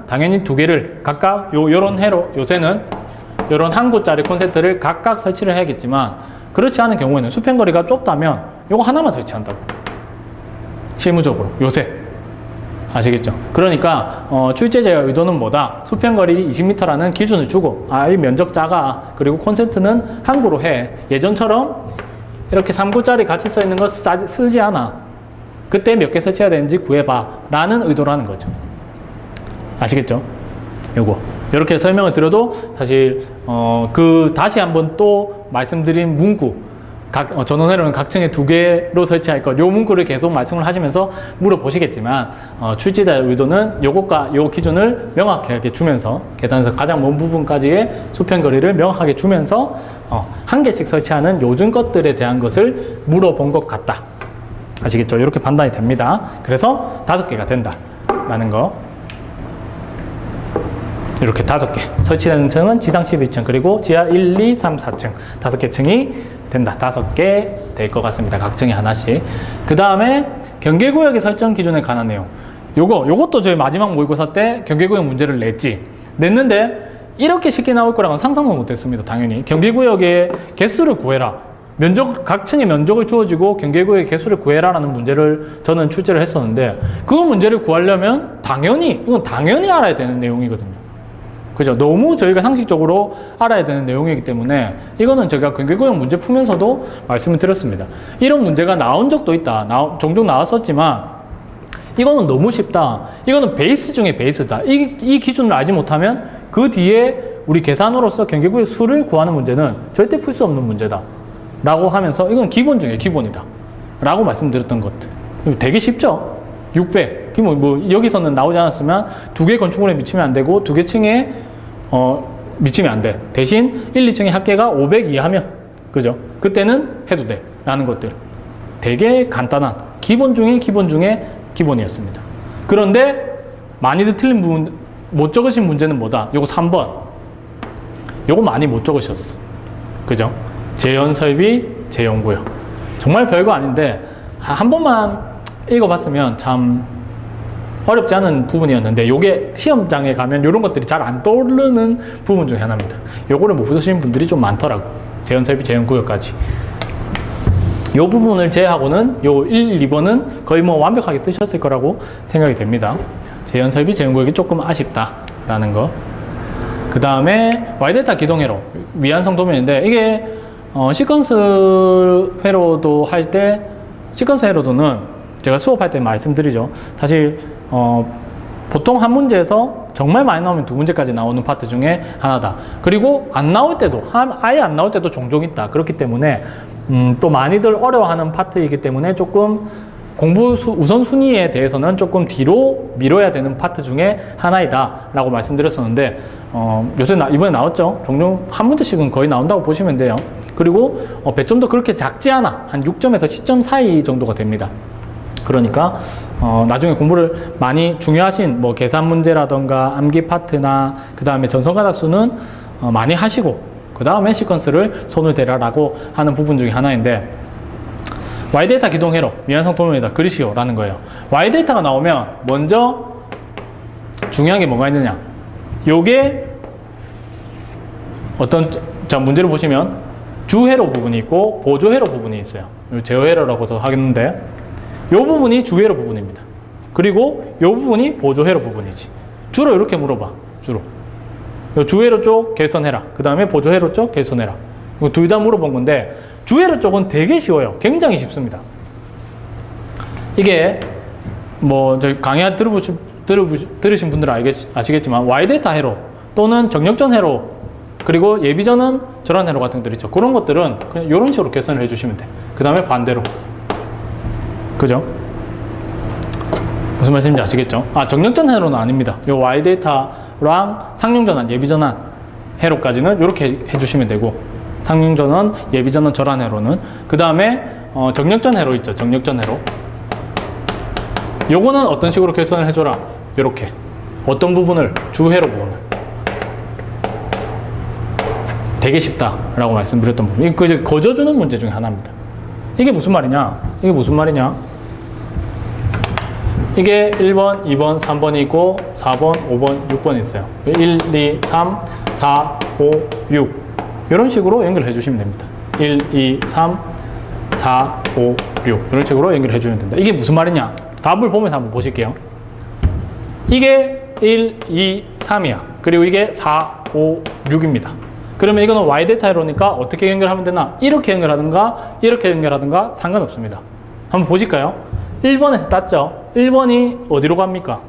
당연히 2개를 각각 요런 해로 요새는 요런 항구짜리 콘센트를 각각 설치를 해야겠지만 그렇지 않은 경우에는 수평거리가 좁다면 요거 하나만 설치한다고. 실무적으로 요새 아시겠죠? 그러니까 출제자의 의도는 뭐다? 수평거리 20m라는 기준을 주고 이 면적 작아. 그리고 콘센트는 항구로 해. 예전처럼 이렇게 3구짜리 같이 써 있는 거 쓰지 않아. 그때 몇 개 설치해야 되는지 구해봐 라는 의도라는 거죠. 아시겠죠? 요거 이렇게 설명을 드려도 사실 다시 한번 또 말씀드린 문구 전원회로는 각 층에 2개로 설치할 것, 요 문구를 계속 말씀을 하시면서 물어보시겠지만, 출제자의 의도는 요것과 요 기준을 명확하게 주면서, 계단에서 가장 먼 부분까지의 수평거리를 명확하게 주면서, 한 개씩 설치하는 요즘 것들에 대한 것을 물어본 것 같다. 아시겠죠? 이렇게 판단이 됩니다. 그래서 5개가 된다. 라는 거. 이렇게 5개. 설치되는 층은 지상 11층, 그리고 지하 1, 2, 3, 4층. 5개 층이 된다. 5개 될 것 같습니다. 각 층에 하나씩. 그 다음에 경계구역의 설정 기준에 관한 내용. 요것도 저희 마지막 모의고사 때 경계구역 문제를 냈는데 이렇게 쉽게 나올 거라고는 상상도 못했습니다. 당연히. 경계구역의 개수를 구해라. 각 층의 면적을 주어지고 경계구역의 개수를 구해라라는 문제를 저는 출제를 했었는데 그 문제를 구하려면 이건 당연히 알아야 되는 내용이거든요. 그죠? 너무 저희가 상식적으로 알아야 되는 내용이기 때문에 이거는 제가 경계구역 문제 풀면서도 말씀을 드렸습니다. 이런 문제가 나온 적도 있다. 종종 나왔었지만 이거는 너무 쉽다. 이거는 베이스 중에 베이스다. 이 기준을 알지 못하면 그 뒤에 우리 계산으로서 경계구역 수를 구하는 문제는 절대 풀 수 없는 문제다. 라고 하면서 이건 기본 중에 기본이다. 라고 말씀드렸던 것들. 되게 쉽죠? 600. 여기서는 나오지 않았으면 2개 건축물에 미치면 안 되고 2개 층에 미치면 안 돼. 대신 1, 2층의 합계가 500 이하면 그죠? 그때는 해도 돼. 라는 것들. 되게 간단한 기본 중에 기본이었습니다. 그런데 많이들 틀린 부분, 못 적으신 문제는 뭐다? 요거 3번. 요거 많이 못 적으셨어. 그죠? 재현설비, 재연구역. 정말 별거 아닌데 한 번만 읽어봤으면 참 어렵지 않은 부분이었는데 요게 시험장에 가면 이런 것들이 잘 안 떠오르는 부분 중에 하나입니다. 요거를 못 보시는 분들이 좀 많더라고. 재현설비, 재연구역까지. 요 부분을 제외하고는 요 1, 2번은 거의 완벽하게 쓰셨을 거라고 생각이 됩니다. 재현설비, 재연구역이 조금 아쉽다라는 거. 그 다음에 Y델타 기동회로, 미완성 도면인데 이게 시퀀스 회로도 할 때 시퀀스 회로도는 제가 수업할 때 말씀드리죠. 사실 보통 한 문제에서 정말 많이 나오면 2문제까지 나오는 파트 중에 하나다. 그리고 안 나올 때도 아예 안 나올 때도 종종 있다. 그렇기 때문에 또 많이들 어려워하는 파트이기 때문에 조금 공부 우선순위에 대해서는 조금 뒤로 미뤄야 되는 파트 중에 하나이다 라고 말씀드렸었는데 요새 이번에 나왔죠. 종종 한 문제씩은 거의 나온다고 보시면 돼요. 그리고 배점도 그렇게 작지 않아. 한 6점에서 10점 사이 정도가 됩니다. 그러니까 나중에 공부를 많이 중요하신 계산 문제라던가 암기 파트나 그 다음에 전성가닥수는 많이 하시고 그 다음에 시퀀스를 손을 대라라고 하는 부분 중에 하나인데 Y데이터 기동회로 미완성 도면에다 그리시오 라는 거예요. Y데이터가 나오면 먼저 중요한 게 뭐가 있느냐, 요게 자 문제를 보시면 주회로 부분이 있고 보조회로 부분이 있어요. 제어회로라고도 하겠는데 요 부분이 주회로 부분입니다. 그리고 요 부분이 보조회로 부분이지. 주로 이렇게 물어봐. 주로. 요 주회로 쪽 결선해라. 그 다음에 보조회로 쪽 결선해라. 이거 둘 다 물어본 건데 주회로 쪽은 되게 쉬워요. 굉장히 쉽습니다. 이게 뭐 저희 강의 들으신 분들은 아시겠지만 Y데이터 회로 또는 정력전 회로 그리고 예비전원 전환 회로 같은 것들 있죠. 그런 것들은 그냥 이런 식으로 계산을 해주시면 돼. 그 다음에 반대로. 그죠? 무슨 말씀인지 아시겠죠? 정력전 회로는 아닙니다. 요 Y데이터랑 상용전환, 예비전환 회로까지는 이렇게 해주시면 되고 상용전원, 예비전원 전환 회로는 그 다음에 정력전 회로 있죠. 정력전 회로. 요거는 어떤 식으로 계산을 해줘라. 요렇게. 어떤 부분을? 주회로 부분을. 되게 쉽다라고 말씀드렸던 부분. 이게 거저주는 문제 중에 하나입니다. 이게 무슨 말이냐? 이게 무슨 말이냐? 이게 1번, 2번, 3번이 있고 4번, 5번, 6번이 있어요. 1, 2, 3, 4, 5, 6 이런 식으로 연결해 주시면 됩니다. 1, 2, 3, 4, 5, 6 이런 식으로 연결해 주면 된다. 이게 무슨 말이냐? 답을 보면서 한번 보실게요. 이게 1, 2, 3이야. 그리고 이게 4, 5, 6입니다. 그러면 이거는 Y데이터 회로니까 어떻게 연결하면 되나? 이렇게 연결하든가 이렇게 연결하든가 상관없습니다. 한번 보실까요? 1번에서 땄죠? 1번이 어디로 갑니까?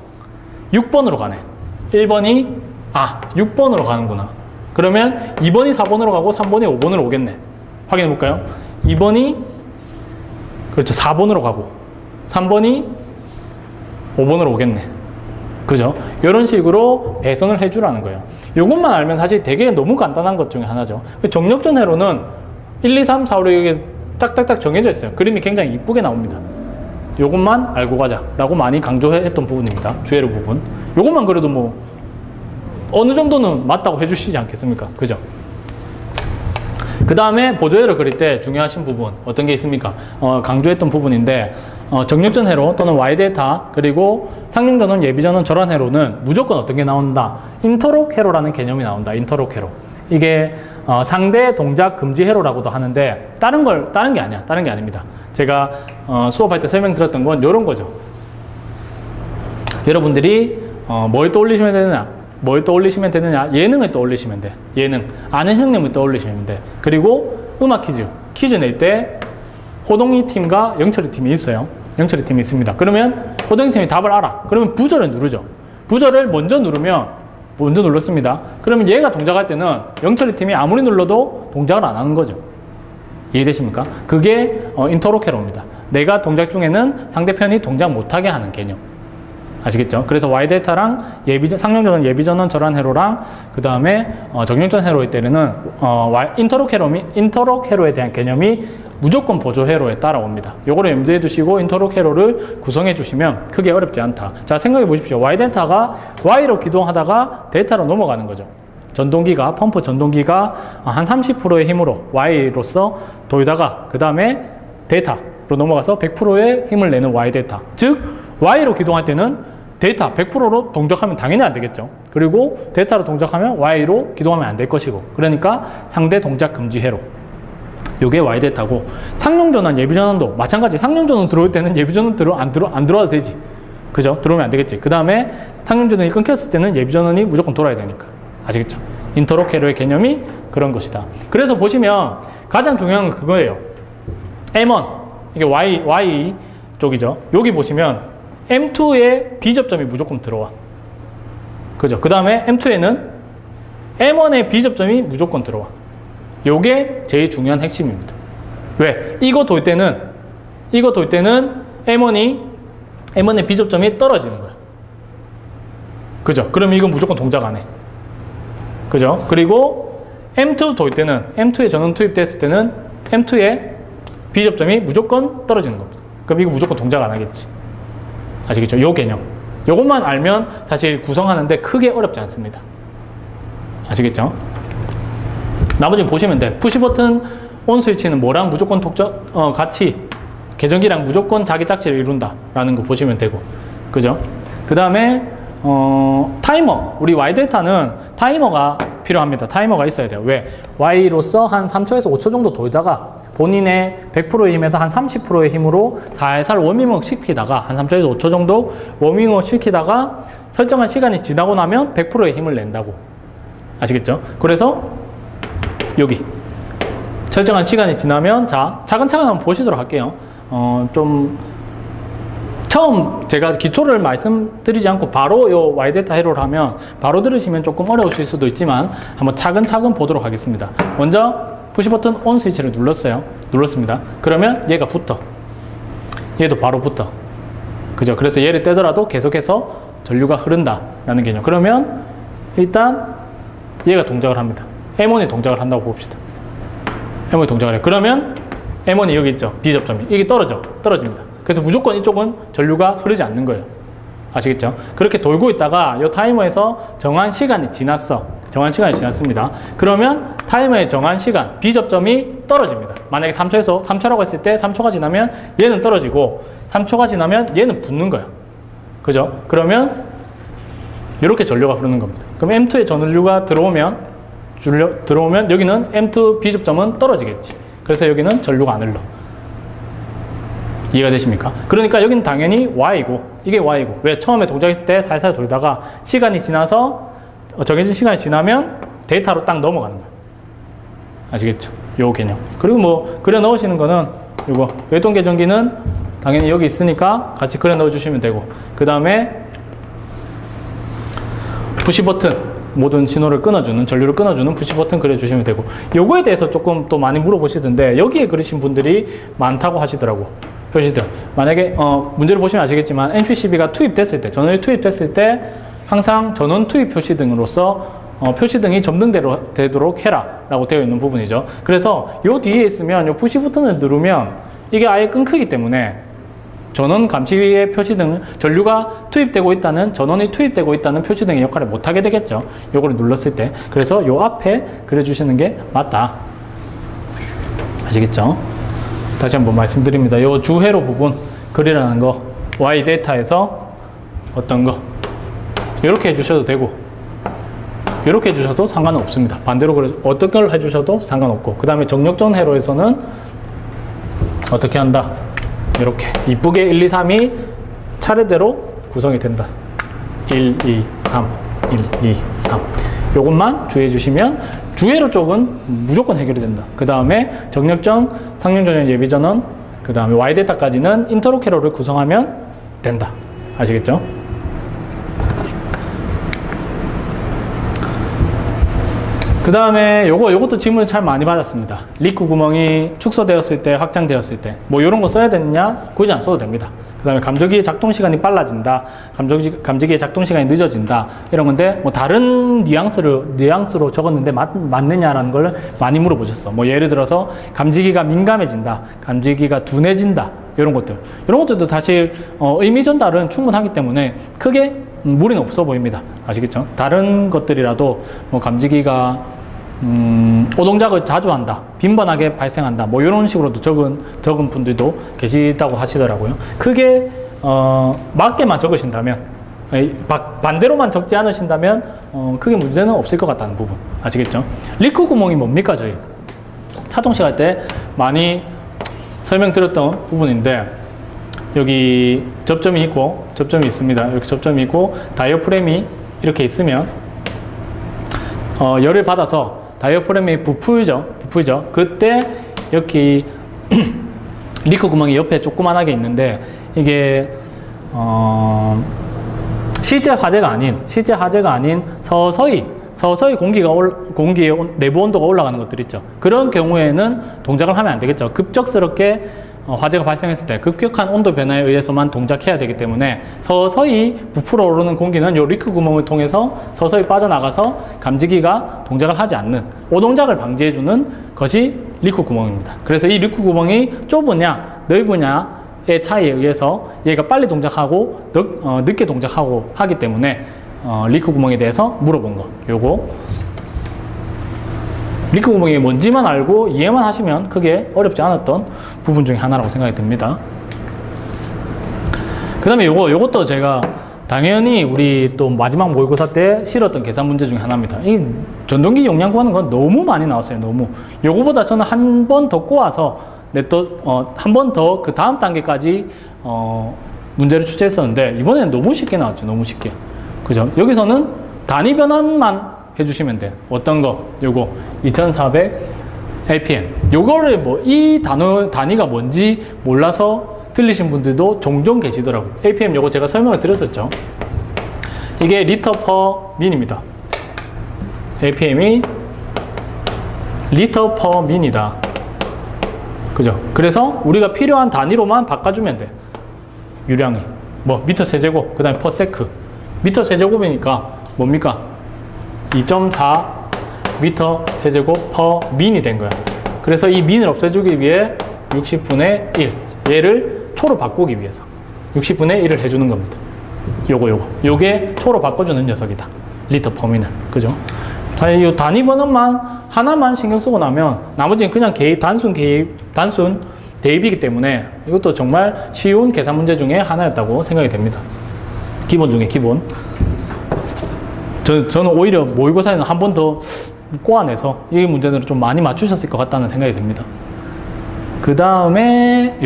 6번으로 가네. 1번이 6번으로 가는구나. 그러면 2번이 4번으로 가고 3번이 5번으로 오겠네. 확인해 볼까요? 2번이 그렇죠. 4번으로 가고 3번이 5번으로 오겠네. 그죠? 이런 식으로 배선을 해주라는 거예요. 이것만 알면 사실 되게 너무 간단한 것 중에 하나죠. 정력전 회로는 1, 2, 3, 4, 5, 6 이게 딱딱딱 정해져 있어요. 그림이 굉장히 이쁘게 나옵니다. 요것만 알고 가자라고 많이 강조했던 부분입니다. 주회로 부분. 요것만 그래도 뭐 어느 정도는 맞다고 해주시지 않겠습니까? 그죠? 그 다음에 보조회로 그릴 때 중요하신 부분 어떤 게 있습니까? 강조했던 부분인데 정력전 회로 또는 Y데이터 그리고 상용전원, 예비전원, 전환 회로는 무조건 어떤 게 나온다? 인터록 회로라는 개념이 나온다. 인터록 회로. 이게 상대 동작 금지 회로라고도 하는데 다른 게 아니야. 다른 게 아닙니다. 제가 수업할 때 설명드렸던 건 이런 거죠. 여러분들이 뭘 떠올리시면 되느냐? 뭘 떠올리시면 되느냐? 예능을 떠올리시면 돼. 예능. 아는 형님을 떠올리시면 돼. 그리고 음악 퀴즈 낼 때 호동이 팀과 영철이 팀이 있어요. 영철이 팀이 있습니다. 그러면 호동이 팀이 답을 알아. 그러면 부저를 누르죠. 부저를 먼저 눌렀습니다. 그러면 얘가 동작할 때는 영철이 팀이 아무리 눌러도 동작을 안 하는 거죠. 이해되십니까? 그게 인터록 회로입니다. 내가 동작 중에는 상대편이 동작 못하게 하는 개념. 아시겠죠? 그래서 Y데이터랑 상용전원, 예비전원, 전환 회로랑 그 다음에 정력전 회로일 때는 인터록 회로에 대한 개념이 무조건 보조 회로에 따라옵니다. 요거를 염두에 두시고 인터록 회로를 구성해 주시면 크게 어렵지 않다. 자, 생각해 보십시오. Y데이터가 Y로 기동하다가 데이터로 넘어가는 거죠. 전동기가, 펌프 전동기가 한 30%의 힘으로 Y로서 돌다가 그 다음에 데이터로 넘어가서 100%의 힘을 내는 Y데이터. 즉 Y로 기동할 때는 데이터 100%로 동작하면 당연히 안 되겠죠. 그리고 데이터로 동작하면 Y로 기동하면 안 될 것이고, 그러니까 상대 동작 금지 회로. 요게 Y데이터고, 상용전환, 예비전환도 마찬가지. 상용전환 들어올 때는 예비전환 안 들어와도 되지. 그죠? 들어오면 안 되겠지. 그 다음에 상용전환이 끊겼을 때는 예비전환이 무조건 돌아야 되니까. 아시겠죠? 인터록 회로의 개념이 그런 것이다. 그래서 보시면 가장 중요한 건 그거예요. M1, 이게 Y 쪽이죠. 여기 보시면 M2에 B접점이 무조건 들어와. 그죠? 그 다음에 M2에는 M1의 B접점이 무조건 들어와. 요게 제일 중요한 핵심입니다. 왜? 이거 돌 때는 M1의 B접점이 떨어지는 거야. 그죠? 그럼 이건 무조건 동작 안 해. 그죠? 그리고 M2 돌 때는, M2에 전원 투입됐을 때는 M2의 B접점이 무조건 떨어지는 겁니다. 그럼 이거 무조건 동작 안 하겠지. 아시겠죠? 요 개념. 요것만 알면 사실 구성하는데 크게 어렵지 않습니다. 아시겠죠? 나머지는 보시면 돼. 푸시버튼 온 스위치는 뭐랑 무조건 같이 계정기랑 무조건 자기 짝지를 이룬다 라는 거 보시면 되고, 그죠? 그 다음에 타이머. 우리 Y데이터는 타이머가 필요합니다. 타이머가 있어야 돼요. 왜? Y로서 한 3초에서 5초 정도 돌다가 본인의 100%의 힘에서 한 30%의 힘으로 살살 워밍업 시키다가 한 3초에서 5초 정도 워밍업 시키다가 설정한 시간이 지나고 나면 100%의 힘을 낸다고. 아시겠죠? 그래서 여기 설정한 시간이 지나면 자 차근차근 한번 보시도록 할게요. 좀 처음 제가 기초를 말씀드리지 않고 바로 요 Y데타 헤로를 하면 바로 들으시면 조금 어려우실 수도 있지만 한번 차근차근 보도록 하겠습니다. 먼저 푸시 버튼 ON 스위치를 눌렀습니다. 그러면 얘가 붙어. 얘도 바로 붙어. 그죠? 그래서 얘를 떼더라도 계속해서 전류가 흐른다 라는 개념. 그러면 일단 얘가 동작을 합니다. M1이 동작을 한다고 봅시다. M1이 동작을 해요. 그러면 M1이 여기 있죠. B접점이. 이게 떨어집니다. 그래서 무조건 이쪽은 전류가 흐르지 않는 거예요. 아시겠죠? 그렇게 돌고 있다가 이 타이머에서 정한 시간이 지났습니다. 그러면 타이머의 정한 시간, B접점이 떨어집니다. 만약에 3초라고 했을 때 3초가 지나면 얘는 떨어지고 3초가 지나면 얘는 붙는 거예요. 그죠? 그러면 이렇게 전류가 흐르는 겁니다. 그럼 M2에 전류가 들어오면 여기는 M2 B접점은 떨어지겠지. 그래서 여기는 전류가 안 흘러. 이해가 되십니까? 그러니까 여기는 당연히 Y고 이게 Y고 왜? 처음에 동작했을 때 살살 돌다가 시간이 지나서 정해진 시간이 지나면 데이터로 딱 넘어가는 거예요. 아시겠죠? 요 개념. 그리고 뭐 그려 넣으시는 거는 요거 외동계전기는 당연히 여기 있으니까 같이 그려 넣어 주시면 되고 그 다음에 푸시 버튼 모든 신호를 끊어주는 전류를 끊어주는 푸시 버튼 그려주시면 되고 요거에 대해서 조금 또 많이 물어보시던데 여기에 그리신 분들이 많다고 하시더라고. 표시등. 만약에 문제를 보시면 아시겠지만 NPCB가 투입됐을 때 전원이 투입됐을 때 항상 전원 투입 표시등으로서 표시등이 점등되도록 해라 라고 되어 있는 부분이죠. 그래서 요 뒤에 있으면 요 푸시 버튼을 누르면 이게 아예 끊기기 때문에 전원 감시의 표시등은 전류가 투입되고 있다는 전원이 투입되고 있다는 표시등의 역할을 못하게 되겠죠. 요거를 눌렀을 때. 그래서 요 앞에 그려주시는 게 맞다. 아시겠죠? 다시 한번 말씀드립니다. 요 주회로 부분 그리라는 거 Y 데이터에서 어떤 거 이렇게 해주셔도 되고 이렇게 해주셔도 상관은 없습니다. 반대로 어떤 걸 해주셔도 상관없고 그 다음에 정력전 회로에서는 어떻게 한다? 이렇게 이쁘게 1, 2, 3이 차례대로 구성이 된다. 1, 2, 3, 1, 2, 3 요것만 주의해 주시면 주회로 쪽은 무조건 해결이 된다. 그 다음에 정력전, 상륜전원, 예비전원, 그 다음에 Y데이터까지는 인터록 회로를 구성하면 된다. 아시겠죠? 그 다음에 요것도 질문을 참 많이 받았습니다. 리크 구멍이 축소되었을 때, 확장되었을 때, 뭐 이런 거 써야 되느냐? 굳이 안 써도 됩니다. 그 다음에 감전기의 작동 시간이 빨라진다. 감지기의 작동 시간이 늦어진다. 이런 건데, 뭐 다른 뉘앙스로 적었는데 맞느냐라는 걸 많이 물어보셨어. 뭐 예를 들어서 감지기가 민감해진다. 감지기가 둔해진다. 이런 것들도 사실, 의미 전달은 충분하기 때문에 크게 무리는 없어 보입니다. 아시겠죠? 다른 것들이라도 뭐 감지기가 오동작을 자주 한다, 빈번하게 발생한다, 뭐 이런 식으로도 적은 분들도 계시다고 하시더라고요. 크게 맞게만 적으신다면, 반대로만 적지 않으신다면 크게 문제는 없을 것 같다는 부분 아시겠죠? 리크 구멍이 뭡니까? 저희 차동식 할 때 많이 설명드렸던 부분인데 여기 접점이 있고 접점이 있습니다. 이렇게 접점이 있고 다이어프램이 이렇게 있으면 열을 받아서 다이어프램이 부풀죠. 그때 여기 리크 구멍이 옆에 조그만하게 있는데 이게 실제 화재가 아닌 서서히 공기의 내부 온도가 올라가는 것들 있죠. 그런 경우에는 동작을 하면 안 되겠죠. 급격스럽게 화재가 발생했을 때 급격한 온도 변화에 의해서만 동작해야 되기 때문에 서서히 부풀어 오르는 공기는 이 리크 구멍을 통해서 서서히 빠져나가서 감지기가 동작을 하지 않는 오동작을 방지해주는 것이 리크 구멍입니다. 그래서 이 리크 구멍이 좁으냐 넓으냐의 차이에 의해서 얘가 빨리 동작하고 늦게 동작하고 하기 때문에 리크 구멍에 대해서 물어본 거 요거 리크 구멍이 뭔지만 알고 이해만 하시면 크게 어렵지 않았던 부분 중에 하나라고 생각이 듭니다. 그 다음에 요것도 제가 당연히 우리 또 마지막 모의고사 때 실었던 계산 문제 중에 하나입니다. 전동기 용량 구하는 건 너무 많이 나왔어요. 너무. 요거보다 저는 한 번 더 꼬아서 한 번 더 그 다음 단계까지 문제를 출제했었는데 이번에는 너무 쉽게 나왔죠. 너무 쉽게. 그죠? 여기서는 단위 변환만 해주시면 돼요. 어떤 거? 요거 2400 APM. 요거를 뭐 이 단위가 뭔지 몰라서 틀리신 분들도 종종 계시더라고요. APM 요거 제가 설명을 드렸었죠. 이게 리터 퍼 민입니다. APM이 리터 퍼 민이다. 그죠? 그래서 우리가 필요한 단위로만 바꿔주면 돼. 유량이. 뭐, 미터 세제곱, 그 다음에 퍼 세크. 미터 세제곱이니까 뭡니까? 2.4 미터 세제곱 퍼 민이 된 거야. 그래서 이 민을 없애주기 위해 60분의 1. 얘를 초로 바꾸기 위해서 60분의 1을 해주는 겁니다. 요게 초로 바꿔주는 녀석이다. 리터 퍼 민을. 그죠? 이 단위 번호만 하나만 신경 쓰고 나면 나머지는 그냥 단순 대입이기 때문에 이것도 정말 쉬운 계산 문제 중에 하나였다고 생각이 됩니다. 기본 중에 기본. 저는 오히려 모의고사에는 한 번 더 꼬아내서 이 문제들을 좀 많이 맞추셨을 것 같다는 생각이 듭니다. 그 다음에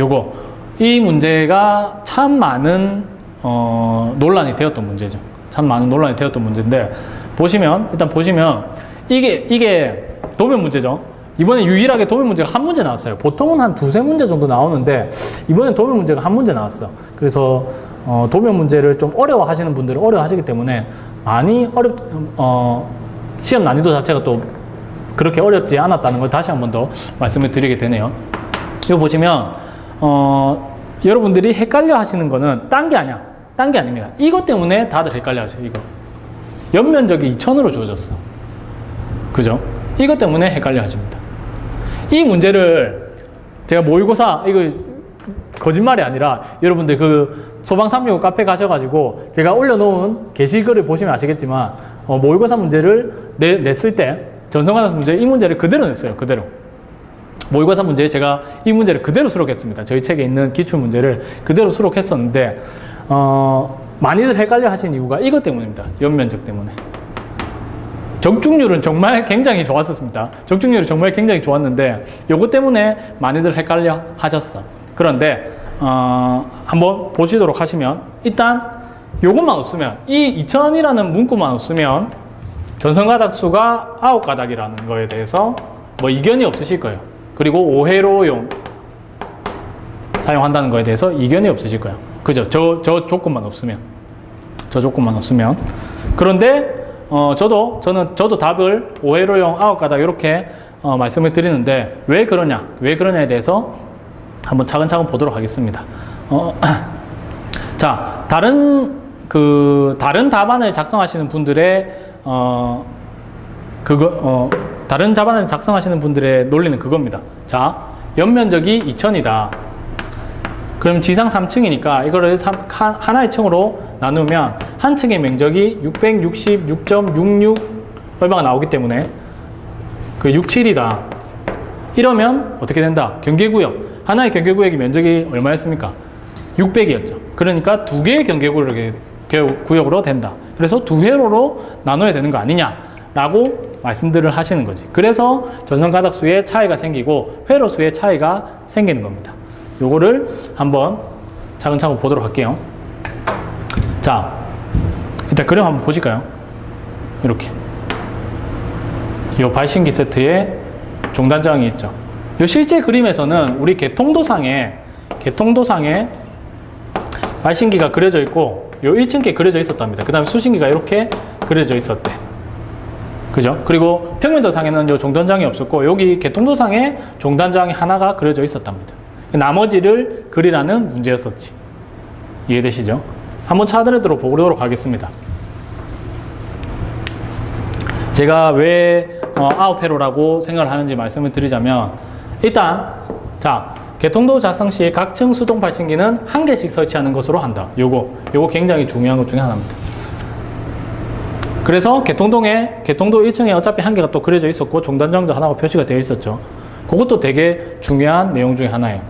이 문제가 참 많은 논란이 되었던 문제죠. 참 많은 논란이 되었던 문제인데 일단 보시면 이게 도면 문제죠. 이번에 유일하게 도면 문제가 한 문제 나왔어요. 보통은 한 두세 문제 정도 나오는데 이번엔 도면 문제가 한 문제 나왔어. 그래서 도면 문제를 좀 어려워하시는 분들은 어려워하시기 때문에 많이 시험 난이도 자체가 또 그렇게 어렵지 않았다는 걸 다시 한 번 더 말씀을 드리게 되네요. 이거 보시면 여러분들이 헷갈려 하시는 거는 딴 게 아니야. 딴 게 아닙니다. 이것 때문에 다들 헷갈려 하세요. 이거 연면적이 2000으로 주어졌어. 그죠? 이것 때문에 헷갈려 하십니다. 이 문제를 제가 모의고사 이거 거짓말이 아니라 여러분들 그 소방 365 카페 가셔가지고 제가 올려놓은 게시글을 보시면 아시겠지만 모의고사 문제를 냈을 때 전성관학습 문제 이 문제를 그대로 냈어요. 그대로. 모의고사 문제에 제가 이 문제를 그대로 수록했습니다. 저희 책에 있는 기출 문제를 그대로 수록했었는데 많이들 헷갈려 하신 이유가 이것 때문입니다. 연면적 때문에. 적중률은 정말 굉장히 좋았었습니다. 적중률이 정말 굉장히 좋았는데 요것 때문에 많이들 헷갈려 하셨어. 그런데 한번 보시도록 하시면 일단 요것만 없으면 이 2000이라는 문구만 없으면 전성가닥수가 9가닥이라는 거에 대해서 뭐 이견이 없으실 거예요. 그리고 오회로용 사용한다는 거에 대해서 이견이 없으실 거예요. 그죠? 저 조건만 없으면. 저 조건만 없으면. 그런데 저도 답을 오회로용 9가닥 이렇게 말씀을 드리는데 왜 그러냐에 대해서 한번 차근차근 보도록 하겠습니다. 자, 다른 답안을 작성하시는 분들의 다른 답안을 작성하시는 분들의 논리는 그겁니다. 자, 연면적이 2000이다. 그럼 지상 3층이니까 이거를 하나의 층으로 나누면 한 층의 면적이 666.66 얼마가 나오기 때문에 그 67이다. 이러면 어떻게 된다? 경계구역. 하나의 경계구역의 면적이 얼마였습니까? 600이었죠. 그러니까 두 개의 경계구역으로 된다. 그래서 두 회로로 나눠야 되는 거 아니냐라고 말씀들을 하시는 거지. 그래서 전선가닥수의 차이가 생기고 회로수의 차이가 생기는 겁니다. 요거를 한번 차근차근 보도록 할게요. 자, 일단 그림 한번 보실까요? 이렇게. 요 발신기 세트에 종단저항이 있죠. 요 실제 그림에서는 우리 개통도상에 발신기가 그려져 있고 요 1층께 그려져 있었답니다. 그 다음에 수신기가 이렇게 그려져 있었대. 그죠? 그리고 평면도상에는 요 종단저항이 없었고 여기 개통도상에 종단저항이 하나가 그려져 있었답니다. 나머지를 그리라는 문제였었지. 이해되시죠? 한번 차례대로 보도록 하겠습니다. 제가 왜 9회로라고 생각을 하는지 말씀을 드리자면 일단 자, 개통도 작성 시 각 층 수동 발신기는 한 개씩 설치하는 것으로 한다. 요거 굉장히 중요한 것 중에 하나입니다. 그래서 개통도 1층에 어차피 한 개가 또 그려져 있었고 종단저항도 하나가 표시가 되어 있었죠. 그것도 되게 중요한 내용 중에 하나예요.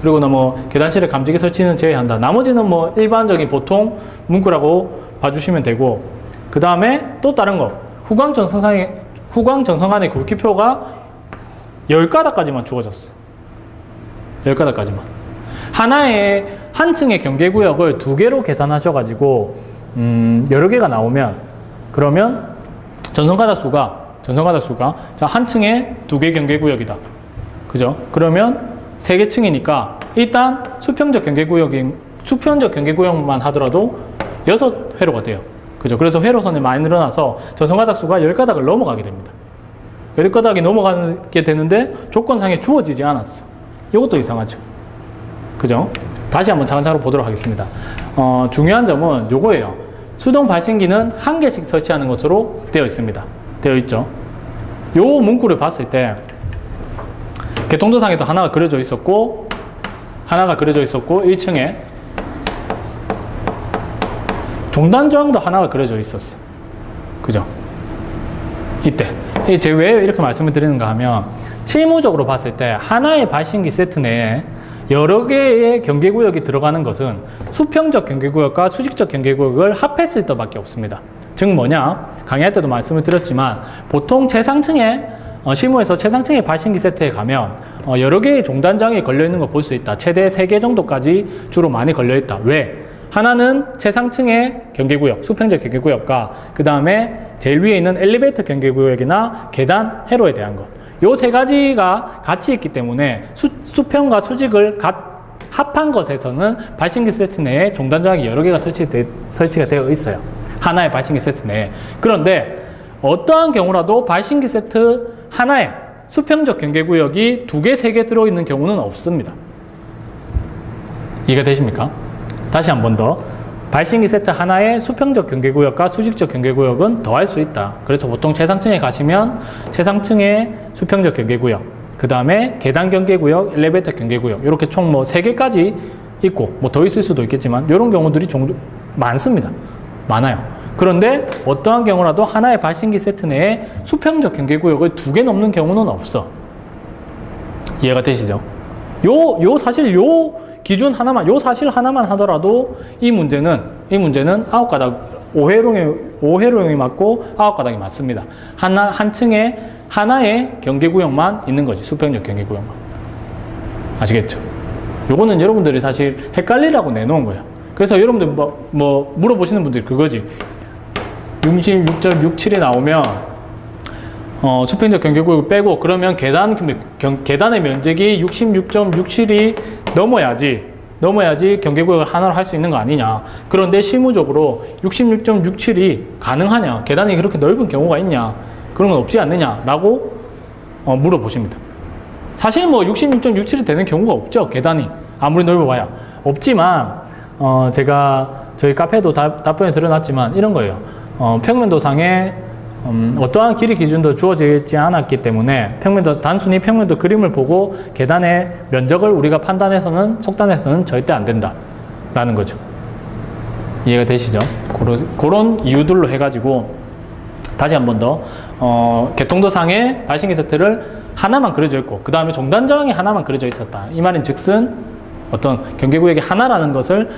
그리고 뭐 계단실에 감지기 설치는 제외한다. 나머지는 뭐 일반적인 보통 문구라고 봐주시면 되고 그 다음에 또 다른 거 후광 전선상에 후광 정성간의 굵기표가 10가닥까지만 주어졌어. 10가닥까지만. 하나의 한 층의 경계구역을 2개로 계산하셔가지고 여러 개가 나오면, 그러면 전선가닥 수가 자, 한 층에 2개 경계구역이다. 그죠? 그러면 3개 층이니까 일단 수평적 경계구역만 하더라도 6회로가 돼요. 그죠? 그래서 회로선이 많이 늘어나서 전선가닥 수가 10가닥을 넘어가게 됩니다. 10가닥이 넘어가게 되는데 조건상에 주어지지 않았어. 이것도 이상하죠. 그죠? 다시 한번 차근차근 보도록 하겠습니다. 중요한 점은 요거예요. 수동 발신기는 1개씩 설치하는 것으로 되어 있습니다. 되어 있죠. 요 문구를 봤을 때 개통도상에도 하나가 그려져 있었고 1층에 종단조항도 하나가 그려져 있었어. 그죠? 이때 제가 왜 이렇게 말씀을 드리는가 하면, 실무적으로 봤을 때 하나의 발신기 세트 내에 여러 개의 경계구역이 들어가는 것은 수평적 경계구역과 수직적 경계구역을 합했을 때밖에 없습니다. 즉 뭐냐, 강의할 때도 말씀을 드렸지만 보통 최상층에 실무에서 최상층의 발신기 세트에 가면 여러 개의 종단장이 걸려있는 걸 볼 수 있다. 최대 3개 정도까지 주로 많이 걸려있다. 왜? 하나는 최상층의 경계구역, 수평적 경계구역과 그 다음에 제일 위에 있는 엘리베이터 경계구역이나 계단, 회로에 대한 것. 요 3가지가 같이 있기 때문에 수평과 수직을 합한 것에서는 발신기 세트 내에 종단장이 여러 개가 설치가 되어 있어요. 하나의 발신기 세트 내에. 그런데 어떠한 경우라도 발신기 세트 하나에 수평적 경계구역이 2개, 3개 들어있는 경우는 없습니다. 이해가 되십니까? 다시 한 번 더. 발신기 세트 하나에 수평적 경계구역과 수직적 경계구역은 더할 수 있다. 그래서 보통 최상층에 가시면 최상층에 수평적 경계구역, 그 다음에 계단 경계구역, 엘리베이터 경계구역, 이렇게 총 3개까지 있고, 더 있을 수도 있겠지만 이런 경우들이 많습니다. 많아요. 그런데 어떠한 경우라도 하나의 발신기 세트 내에 수평적 경계구역을 2개 넘는 경우는 없어. 이해가 되시죠? 사실 기준 하나만, 사실 하나만 하더라도 이 문제는 9가닥, 5회로용이 맞고 9가닥이 맞습니다. 한 층에 하나의 경계구역만 있는 거지. 수평적 경계구역만. 아시겠죠? 요거는 여러분들이 사실 헷갈리라고 내놓은 거예요. 그래서 여러분들 물어보시는 분들이 그거지. 66.67이 나오면 수평적 경계구역을 빼고, 그러면 계단의 면적이 66.67이 넘어야지 경계구역을 하나로 할 수 있는 거 아니냐. 그런데 실무적으로 66.67이 가능하냐, 계단이 그렇게 넓은 경우가 있냐, 그런 건 없지 않느냐 라고 물어보십니다. 사실 66.67이 되는 경우가 없죠. 계단이 아무리 넓어봐야. 없지만 제가 저희 카페도 답변에 드러났지만 이런 거예요. 평면도상에 어떠한 길이 기준도 주어지지 않았기 때문에 단순히 평면도 그림을 보고 계단의 면적을 우리가 속단해서는 절대 안 된다 라는 거죠. 이해가 되시죠? 그런 이유들로 해가지고 다시 한 번 더 개통도상에 발신기 세트를 하나만 그려져 있고, 그 다음에 종단저항이 하나만 그려져 있었다. 이 말인 즉슨 어떤 경계구역이 하나라는 것을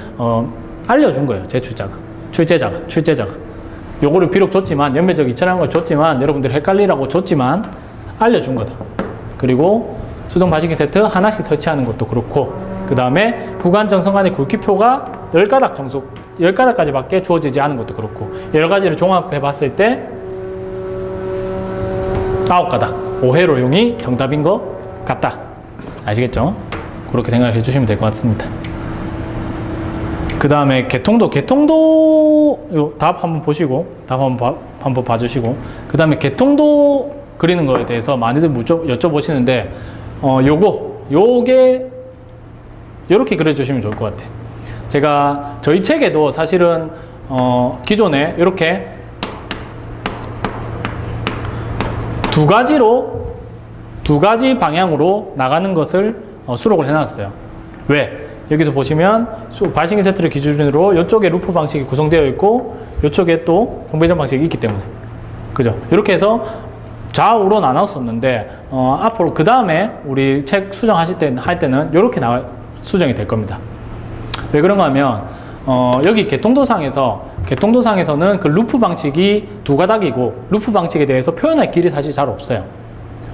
알려준 거예요. 출제자가. 요거를 비록 줬지만, 연매적 이천한 걸 줬지만, 여러분들이 헷갈리라고 줬지만 알려준 거다. 그리고 수동 발신기 세트 하나씩 설치하는 것도 그렇고, 그 다음에 구간 정성간의 굵기표가 10가닥까지 밖에 주어지지 않은 것도 그렇고, 여러 가지를 종합해 봤을 때 9가닥, 5회로용이 정답인 것 같다. 아시겠죠? 그렇게 생각해 주시면 될 것 같습니다. 그 다음에 개통도 답 한번 보시고, 답 한번 봐주시고, 그 다음에 개통도 그리는 거에 대해서 많이들 여쭤보시는데, 요게 요렇게 그려주시면 좋을 것 같아요. 제가 저희 책에도 사실은 기존에 이렇게 두 가지 방향으로 나가는 것을 수록을 해놨어요. 왜? 여기서 보시면 발신기 세트를 기준으로 이쪽에 루프 방식이 구성되어 있고, 이쪽에 또 통배전 방식이 있기 때문에, 그죠? 이렇게 해서 좌우로 나눴었는데, 앞으로 그 다음에 우리 책 수정할 때는 이렇게 수정이 될 겁니다. 왜 그런가 하면 여기 개통도상에서 개통도상에서는 그 루프 방식이 두 가닥이고 루프 방식에 대해서 표현할 길이 사실 잘 없어요.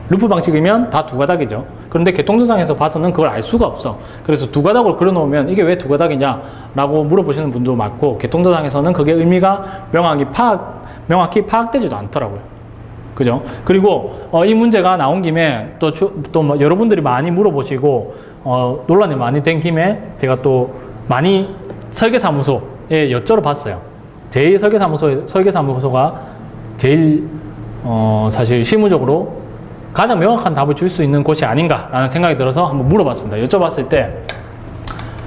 루프 방식이면 다 두 가닥이죠. 그런데 개통도상에서 봐서는 그걸 알 수가 없어. 그래서 두 가닥으로 그려놓으면 이게 왜 두 가닥이냐 라고 물어보시는 분도 많고, 개통도상에서는 그게 의미가 명확히 파악되지도 않더라고요. 그죠? 그리고 이 문제가 나온 김에 또 뭐 여러분들이 많이 물어보시고 논란이 많이 된 김에 제가 또 많이 설계사무소에 여쭤봤어요. 제일 설계사무소가 제일 사실 실무적으로 가장 명확한 답을 줄 수 있는 곳이 아닌가라는 생각이 들어서 한번 물어봤습니다. 여쭤봤을 때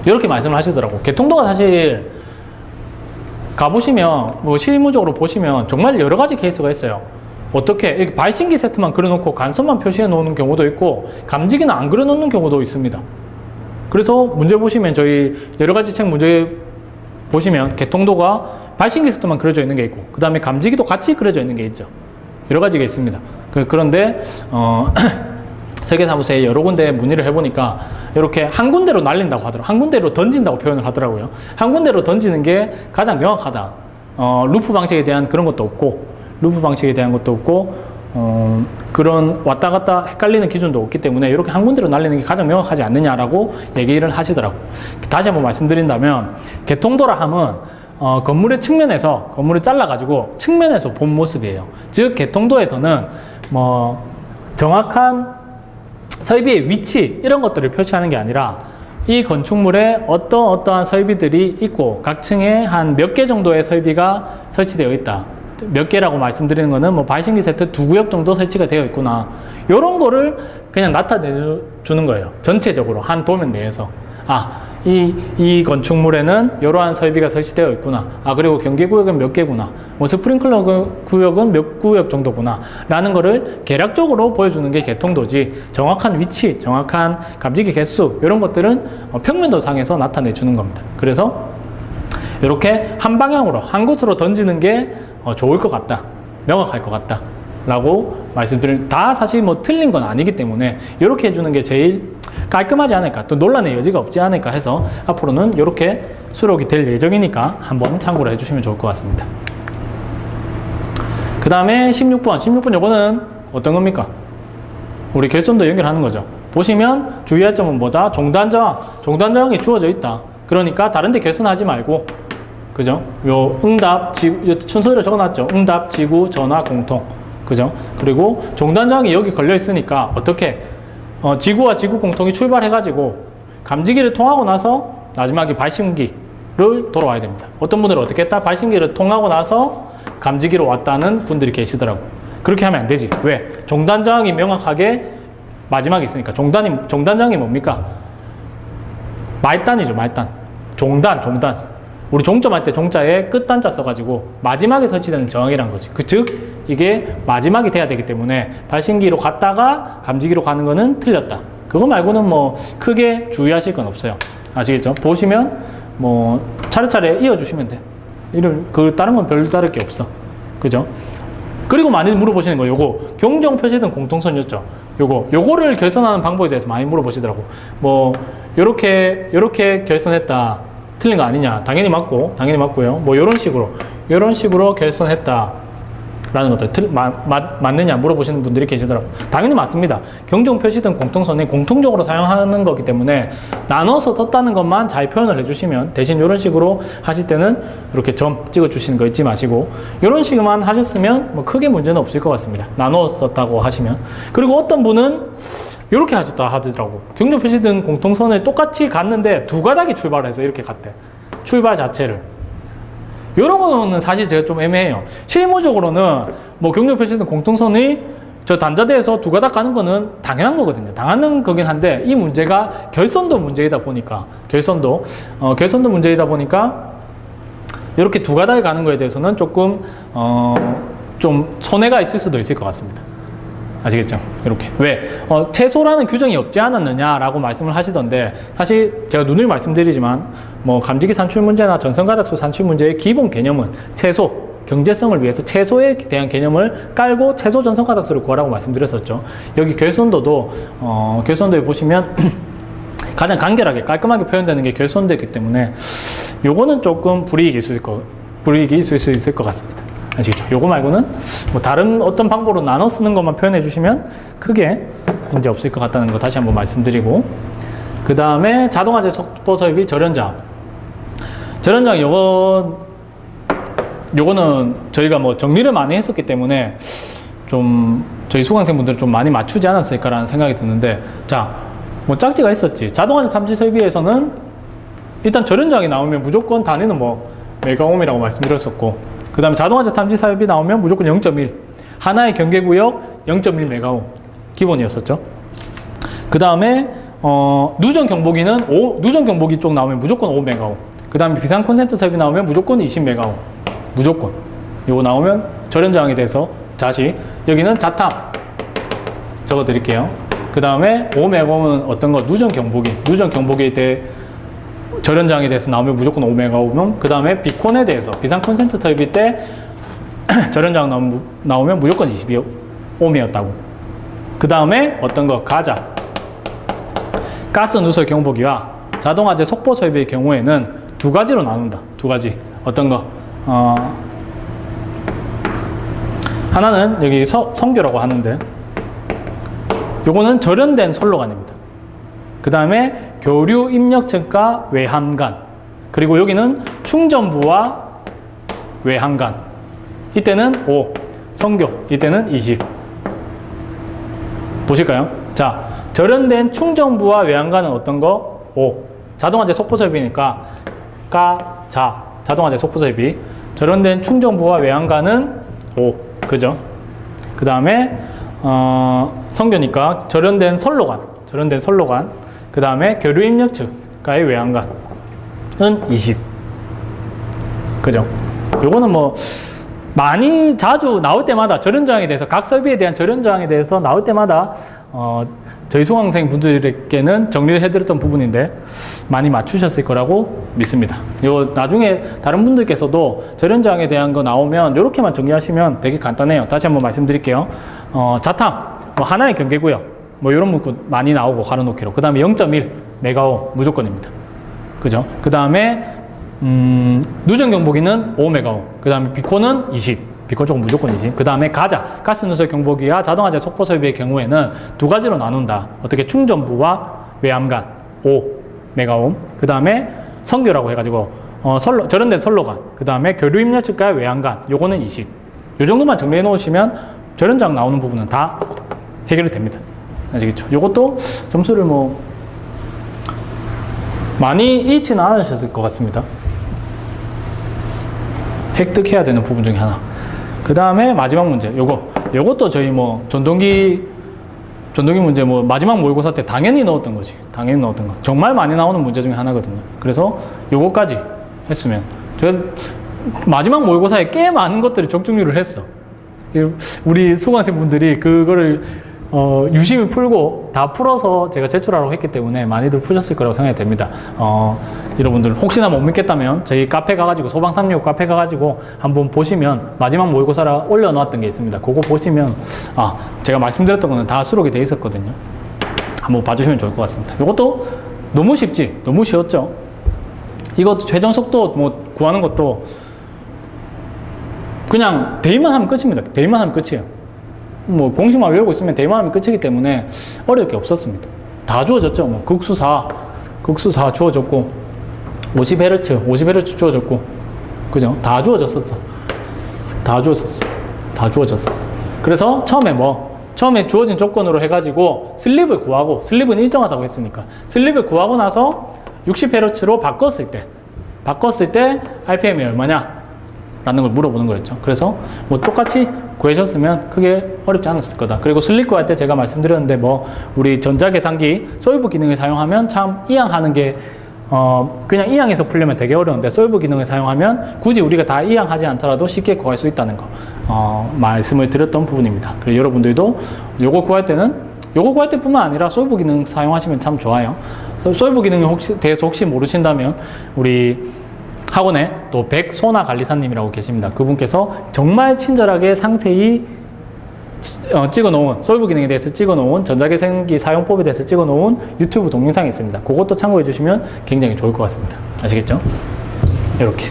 이렇게 말씀을 하시더라고. 개통도가 사실 가보시면 뭐 실무적으로 보시면 정말 여러 가지 케이스가 있어요. 어떻게 이렇게 발신기 세트만 그려놓고 간선만 표시해 놓는 경우도 있고 감지기는 안 그려놓는 경우도 있습니다. 그래서 문제 보시면 저희 여러 가지 책 문제 보시면 개통도가 발신기 세트만 그려져 있는 게 있고 그 다음에 감지기도 같이 그려져 있는 게 있죠. 여러 가지가 있습니다. 그런데 설계사무소에 여러 군데 문의를 해보니까 이렇게 한 군데로 날린다고 하더라고요. 한 군데로 던진다고 표현을 하더라고요. 한 군데로 던지는 게 가장 명확하다. 루프 방식에 대한 그런 것도 없고 그런 왔다 갔다 헷갈리는 기준도 없기 때문에 이렇게 한 군데로 날리는 게 가장 명확하지 않느냐라고 얘기를 하시더라고요. 다시 한번 말씀드린다면 개통도라 함은 건물의 측면에서 건물을 잘라가지고 측면에서 본 모습이에요. 즉 개통도에서는 뭐 정확한 설비의 위치 이런 것들을 표시하는 게 아니라 이 건축물에 어떠한 설비들이 있고 각 층에 한 몇 개 정도의 설비가 설치되어 있다. 몇 개라고 말씀드리는 거는 뭐 발신기 세트 2구역 정도 설치가 되어 있구나. 이런 거를 그냥 나타내주는 거예요. 전체적으로 한 도면 내에서. 이 건축물에는 이러한 설비가 설치되어 있구나. 그리고 경계구역은 몇 개구나. 뭐 스프링클러 구역은 몇 구역 정도구나. 라는 거를 개략적으로 보여주는 게 개통도지, 정확한 위치, 정확한 감지기 개수, 이런 것들은 평면도상에서 나타내주는 겁니다. 그래서 이렇게 한 방향으로, 한 곳으로 던지는 게 좋을 것 같다. 명확할 것 같다. 라고 말씀드리는, 다 사실 뭐 틀린 건 아니기 때문에 이렇게 해주는 게 제일 깔끔하지 않을까, 또 논란의 여지가 없지 않을까 해서 앞으로는 이렇게 수록이 될 예정이니까 한번 참고를 해주시면 좋을 것 같습니다. 그 다음에 16번 요거는 어떤 겁니까? 우리 결선도 연결하는 거죠. 보시면 주의할 점은 뭐다? 종단저항이 주어져 있다. 그러니까 다른 데 결선하지 말고, 그죠? 요 응답, 순서대로 적어놨죠. 응답, 지구, 전화, 공통. 그죠? 그리고 종단저항이 여기 걸려 있으니까 어떻게 지구와 지구 공통이 출발해가지고 감지기를 통하고 나서 마지막에 발신기를 돌아와야 됩니다. 어떤 분들은 어떻게 했다? 발신기를 통하고 나서 감지기로 왔다는 분들이 계시더라고. 그렇게 하면 안 되지. 왜? 종단저항이 명확하게 마지막에 있으니까. 종단저항이 뭡니까? 말단이죠, 말단. 종단. 우리 종점할 때 종자에 끝단자 써가지고 마지막에 설치되는 저항이란 거지. 즉 이게 마지막이 돼야 되기 때문에 발신기로 갔다가 감지기로 가는 거는 틀렸다. 그거 말고는 뭐 크게 주의하실 건 없어요. 아시겠죠? 보시면 뭐 차례차례 이어주시면 돼. 다른 건 별 다를 게 없어. 그죠? 그리고 많이 물어보시는 거, 요거 경정 표시된 공통선이었죠. 요거를 결선하는 방법에 대해서 많이 물어보시더라고. 뭐 요렇게 결선했다. 틀린 거 아니냐? 당연히 맞고요. 뭐 이런 식으로 결선했다라는 것들 맞느냐 물어보시는 분들이 계시더라고요. 당연히 맞습니다. 경정 표시등 공통선은 공통적으로 사용하는 거기 때문에 나눠서 썼다는 것만 잘 표현을 해주시면, 대신 이런 식으로 하실 때는 이렇게 점 찍어주시는 거 잊지 마시고, 이런 식만 하셨으면 뭐 크게 문제는 없을 것 같습니다. 나눠 썼다고 하시면. 그리고 어떤 분은 이렇게 하더라고. 경정 표시등 공통선을 똑같이 갔는데 두 가닥이 출발해서 이렇게 갔대. 출발 자체를. 이런 거는 사실 제가 좀 애매해요. 실무적으로는 뭐 경정 표시등 공통선이 저 단자대에서 두 가닥 가는 거는 당연한 거거든요. 당연한 거긴 한데, 이 문제가 결선도 문제이다 보니까 이렇게 두 가닥이 가는 거에 대해서는 조금 좀 손해가 있을 수도 있을 것 같습니다. 아시겠죠? 이렇게. 왜? 최소라는 규정이 없지 않았느냐라고 말씀을 하시던데, 사실 제가 누누이 말씀드리지만 뭐 감지기 산출 문제나 전선가닥수 산출 문제의 기본 개념은 최소, 경제성을 위해서 최소에 대한 개념을 깔고 최소 전선가닥수를 구하라고 말씀드렸었죠. 여기 결선도도 결선도에 보시면 가장 간결하게 깔끔하게 표현되는 게 결선도이기 때문에 요거는 조금 불이익이 있을 것 불이익이 있을 수 있을 것 같습니다. 아시겠죠? 요거 말고는 뭐 다른 어떤 방법으로 나눠 쓰는 것만 표현해 주시면 크게 문제 없을 것 같다는 거 다시 한번 말씀드리고, 그 다음에 자동화재 속보 설비 절연장. 절연장 요거는 저희가 뭐 정리를 많이 했었기 때문에 좀 저희 수강생분들은 좀 많이 맞추지 않았을까라는 생각이 드는데, 자, 뭐 짝지가 있었지. 자동화재 탐지 설비에서는 일단 절연장이 나오면 무조건 단위는 뭐 메가옴이라고 말씀드렸었고, 그 다음에 자동화재 탐지 설비 나오면 무조건 0.1, 하나의 경계구역 0.1 메가옴 기본이었었죠. 그 다음에 누전 경보기는 누전 경보기 쪽 나오면 무조건 5 메가옴. 그 다음에 비상 콘센트 설비 나오면 무조건 20 메가옴. 무조건. 요거 나오면 절연장에 대해서 다시 여기는 자탐 적어 드릴게요. 그 다음에 5 메가옴은 어떤 거? 누전 경보기. 누전 경보기에 대해 절연장에 대해서 나오면 무조건 5 메가옴. 그 다음에 비콘에 대해서 비상 콘센트 설비 때 절연장 나오면 무조건 22옴이었다고. 그 다음에 어떤 거? 가자. 가스 누설 경보기와 자동화재 속보 설비의 경우에는 두 가지로 나눈다. 두 가지. 어떤 거? 하나는 여기 성교라고 하는데, 요거는 절연된 선로관입니다. 그 다음에 교류 입력층과 외함간, 그리고 여기는 충전부와 외함간. 이때는 5, 성교. 이때는 20. 보실까요? 자, 절연된 충전부와 외함간은 어떤 거? 5. 자동화재 속보 설비니까 자동화재 속보 설비. 절연된 충전부와 외함간은 5. 그죠? 그 다음에 성교니까 절연된 선로관. 그 다음에 교류 입력층과의 외함간은 20. 그죠? 요거는 뭐 많이 자주 나올 때마다 절연장에 대해서, 각 설비에 대한 절연장에 대해서 나올 때마다 저희 수강생 분들에게는 정리를 해드렸던 부분인데 많이 맞추셨을 거라고 믿습니다. 요 나중에 다른 분들께서도 절연장에 대한 거 나오면 이렇게만 정리하시면 되게 간단해요. 다시 한번 말씀드릴게요. 자탐, 뭐 하나의 경계구역, 뭐 이런 문구 많이 나오고 가로놓기로. 그 다음에 0.1 메가옴 무조건입니다. 그죠? 그 다음에 누전 경보기는 5 메가옴. 그 다음에 비콘은 20. 비콘 쪽은 무조건 20. 그 다음에 가스 누설 경보기와 자동화재 속보 설비의 경우에는 두 가지로 나눈다. 어떻게? 충전부와 외함간 5 메가옴. 그 다음에 성교라고 해가지고 절연된 선로관. 그 다음에 교류 입력층과 외함간. 요거는 20. 요 정도만 정리해 놓으시면 절연장 나오는 부분은 다 해결이 됩니다. 아시겠죠? 요것도 점수를 뭐 많이 잃지는 않으셨을 것 같습니다. 획득해야 되는 부분 중에 하나. 그 다음에 마지막 문제. 요것도 저희 뭐 전동기 문제 뭐 마지막 모의고사 때 당연히 넣었던 거지. 당연히 넣었던 거. 정말 많이 나오는 문제 중에 하나거든요. 그래서 요거까지 했으면. 제가 마지막 모의고사에 꽤 많은 것들이 적중률을 했어. 우리 수강생 분들이 그거를 유심히 풀고 다 풀어서 제가 제출하라고 했기 때문에 많이들 푸셨을 거라고 생각이 됩니다. 여러분들 혹시나 못 믿겠다면 저희 카페 가가지고, 소방365 카페 가가지고 한번 보시면 마지막 모의고사라 올려놓았던 게 있습니다. 그거 보시면 제가 말씀드렸던 거는 다 수록이 돼 있었거든요. 한번 봐주시면 좋을 것 같습니다. 이것도 너무 쉽지? 너무 쉬웠죠? 이것도 최전 속도 뭐 구하는 것도 그냥 대입만 하면 끝입니다. 대입만 하면 끝이에요. 뭐 공식만 외우고 있으면 대입만 하면 끝이기 때문에 어려울 게 없었습니다. 다 주어졌죠. 뭐 극수 4 주어졌고 50Hz 주어졌고, 그죠? 다 주어졌었어. 다 주어졌었어. 그래서 처음에 주어진 조건으로 해가지고 슬립을 구하고, 슬립은 일정하다고 했으니까 슬립을 구하고 나서 60Hz로 바꿨을 때 RPM이 얼마냐? 라는 걸 물어보는 거였죠. 그래서 뭐 똑같이 구하셨으면 크게 어렵지 않았을 거다. 그리고 슬립 구할 때 제가 말씀드렸는데 뭐 우리 전자계산기 솔브 기능을 사용하면 참 이항하는 게 그냥 이항해서 풀려면 되게 어려운데 솔브 기능을 사용하면 굳이 우리가 다 이항하지 않더라도 쉽게 구할 수 있다는 거 말씀을 드렸던 부분입니다. 그리고 여러분들도 요거 구할 때뿐만 아니라 솔브 기능 사용하시면 참 좋아요. 솔브 기능에 대해서 혹시 모르신다면 우리 학원에 또 백소나 관리사님이라고 계십니다. 그분께서 정말 친절하게 상세히 찍어놓은, 솔브 기능에 대해서 찍어놓은, 전자계산기 사용법에 대해서 찍어놓은 유튜브 동영상이 있습니다. 그것도 참고해 주시면 굉장히 좋을 것 같습니다. 아시겠죠? 이렇게.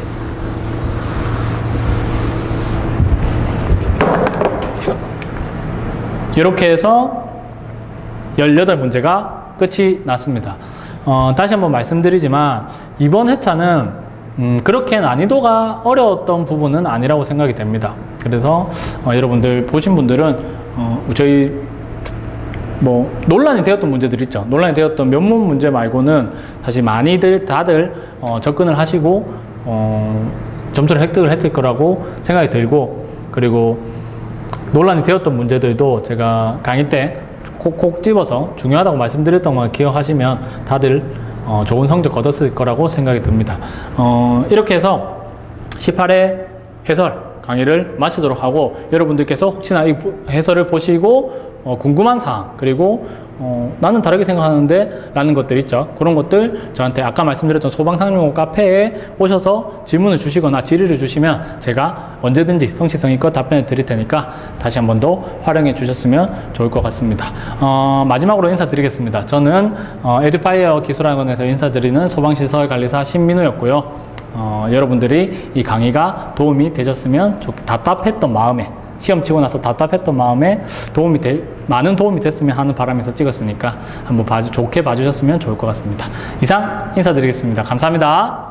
이렇게 해서 18문제가 끝이 났습니다. 다시 한번 말씀드리지만 이번 회차는 그렇게 난이도가 어려웠던 부분은 아니라고 생각이 됩니다. 그래서 여러분들 보신 분들은 저희 뭐 논란이 되었던 문제들 있죠. 논란이 되었던 면문 문제 말고는 사실 많이들 다들 접근을 하시고 점수를 획득을 했을 거라고 생각이 들고, 그리고 논란이 되었던 문제들도 제가 강의 때 콕콕 집어서 중요하다고 말씀드렸던 걸 기억하시면 다들 좋은 성적 거뒀을 거라고 생각이 듭니다. 이렇게 해서 18회 해설 강의를 마치도록 하고, 여러분들께서 혹시나 이 해설을 보시고 궁금한 사항, 그리고 나는 다르게 생각하는데 라는 것들 있죠. 그런 것들 저한테 아까 말씀드렸던 소방상용호 카페에 오셔서 질문을 주시거나 질의를 주시면 제가 언제든지 성실성의껏 답변을 드릴 테니까 다시 한 번 더 활용해 주셨으면 좋을 것 같습니다. 마지막으로 인사드리겠습니다. 저는 에듀파이어 기술학원에서 인사드리는 소방시설관리사 신민우였고요. 여러분들이 이 강의가 도움이 되셨으면 답답했던 마음에, 시험 치고 나서 답답했던 마음에 많은 도움이 됐으면 하는 바람에서 찍었으니까 한번 좋게 봐주셨으면 좋을 것 같습니다. 이상 인사드리겠습니다. 감사합니다.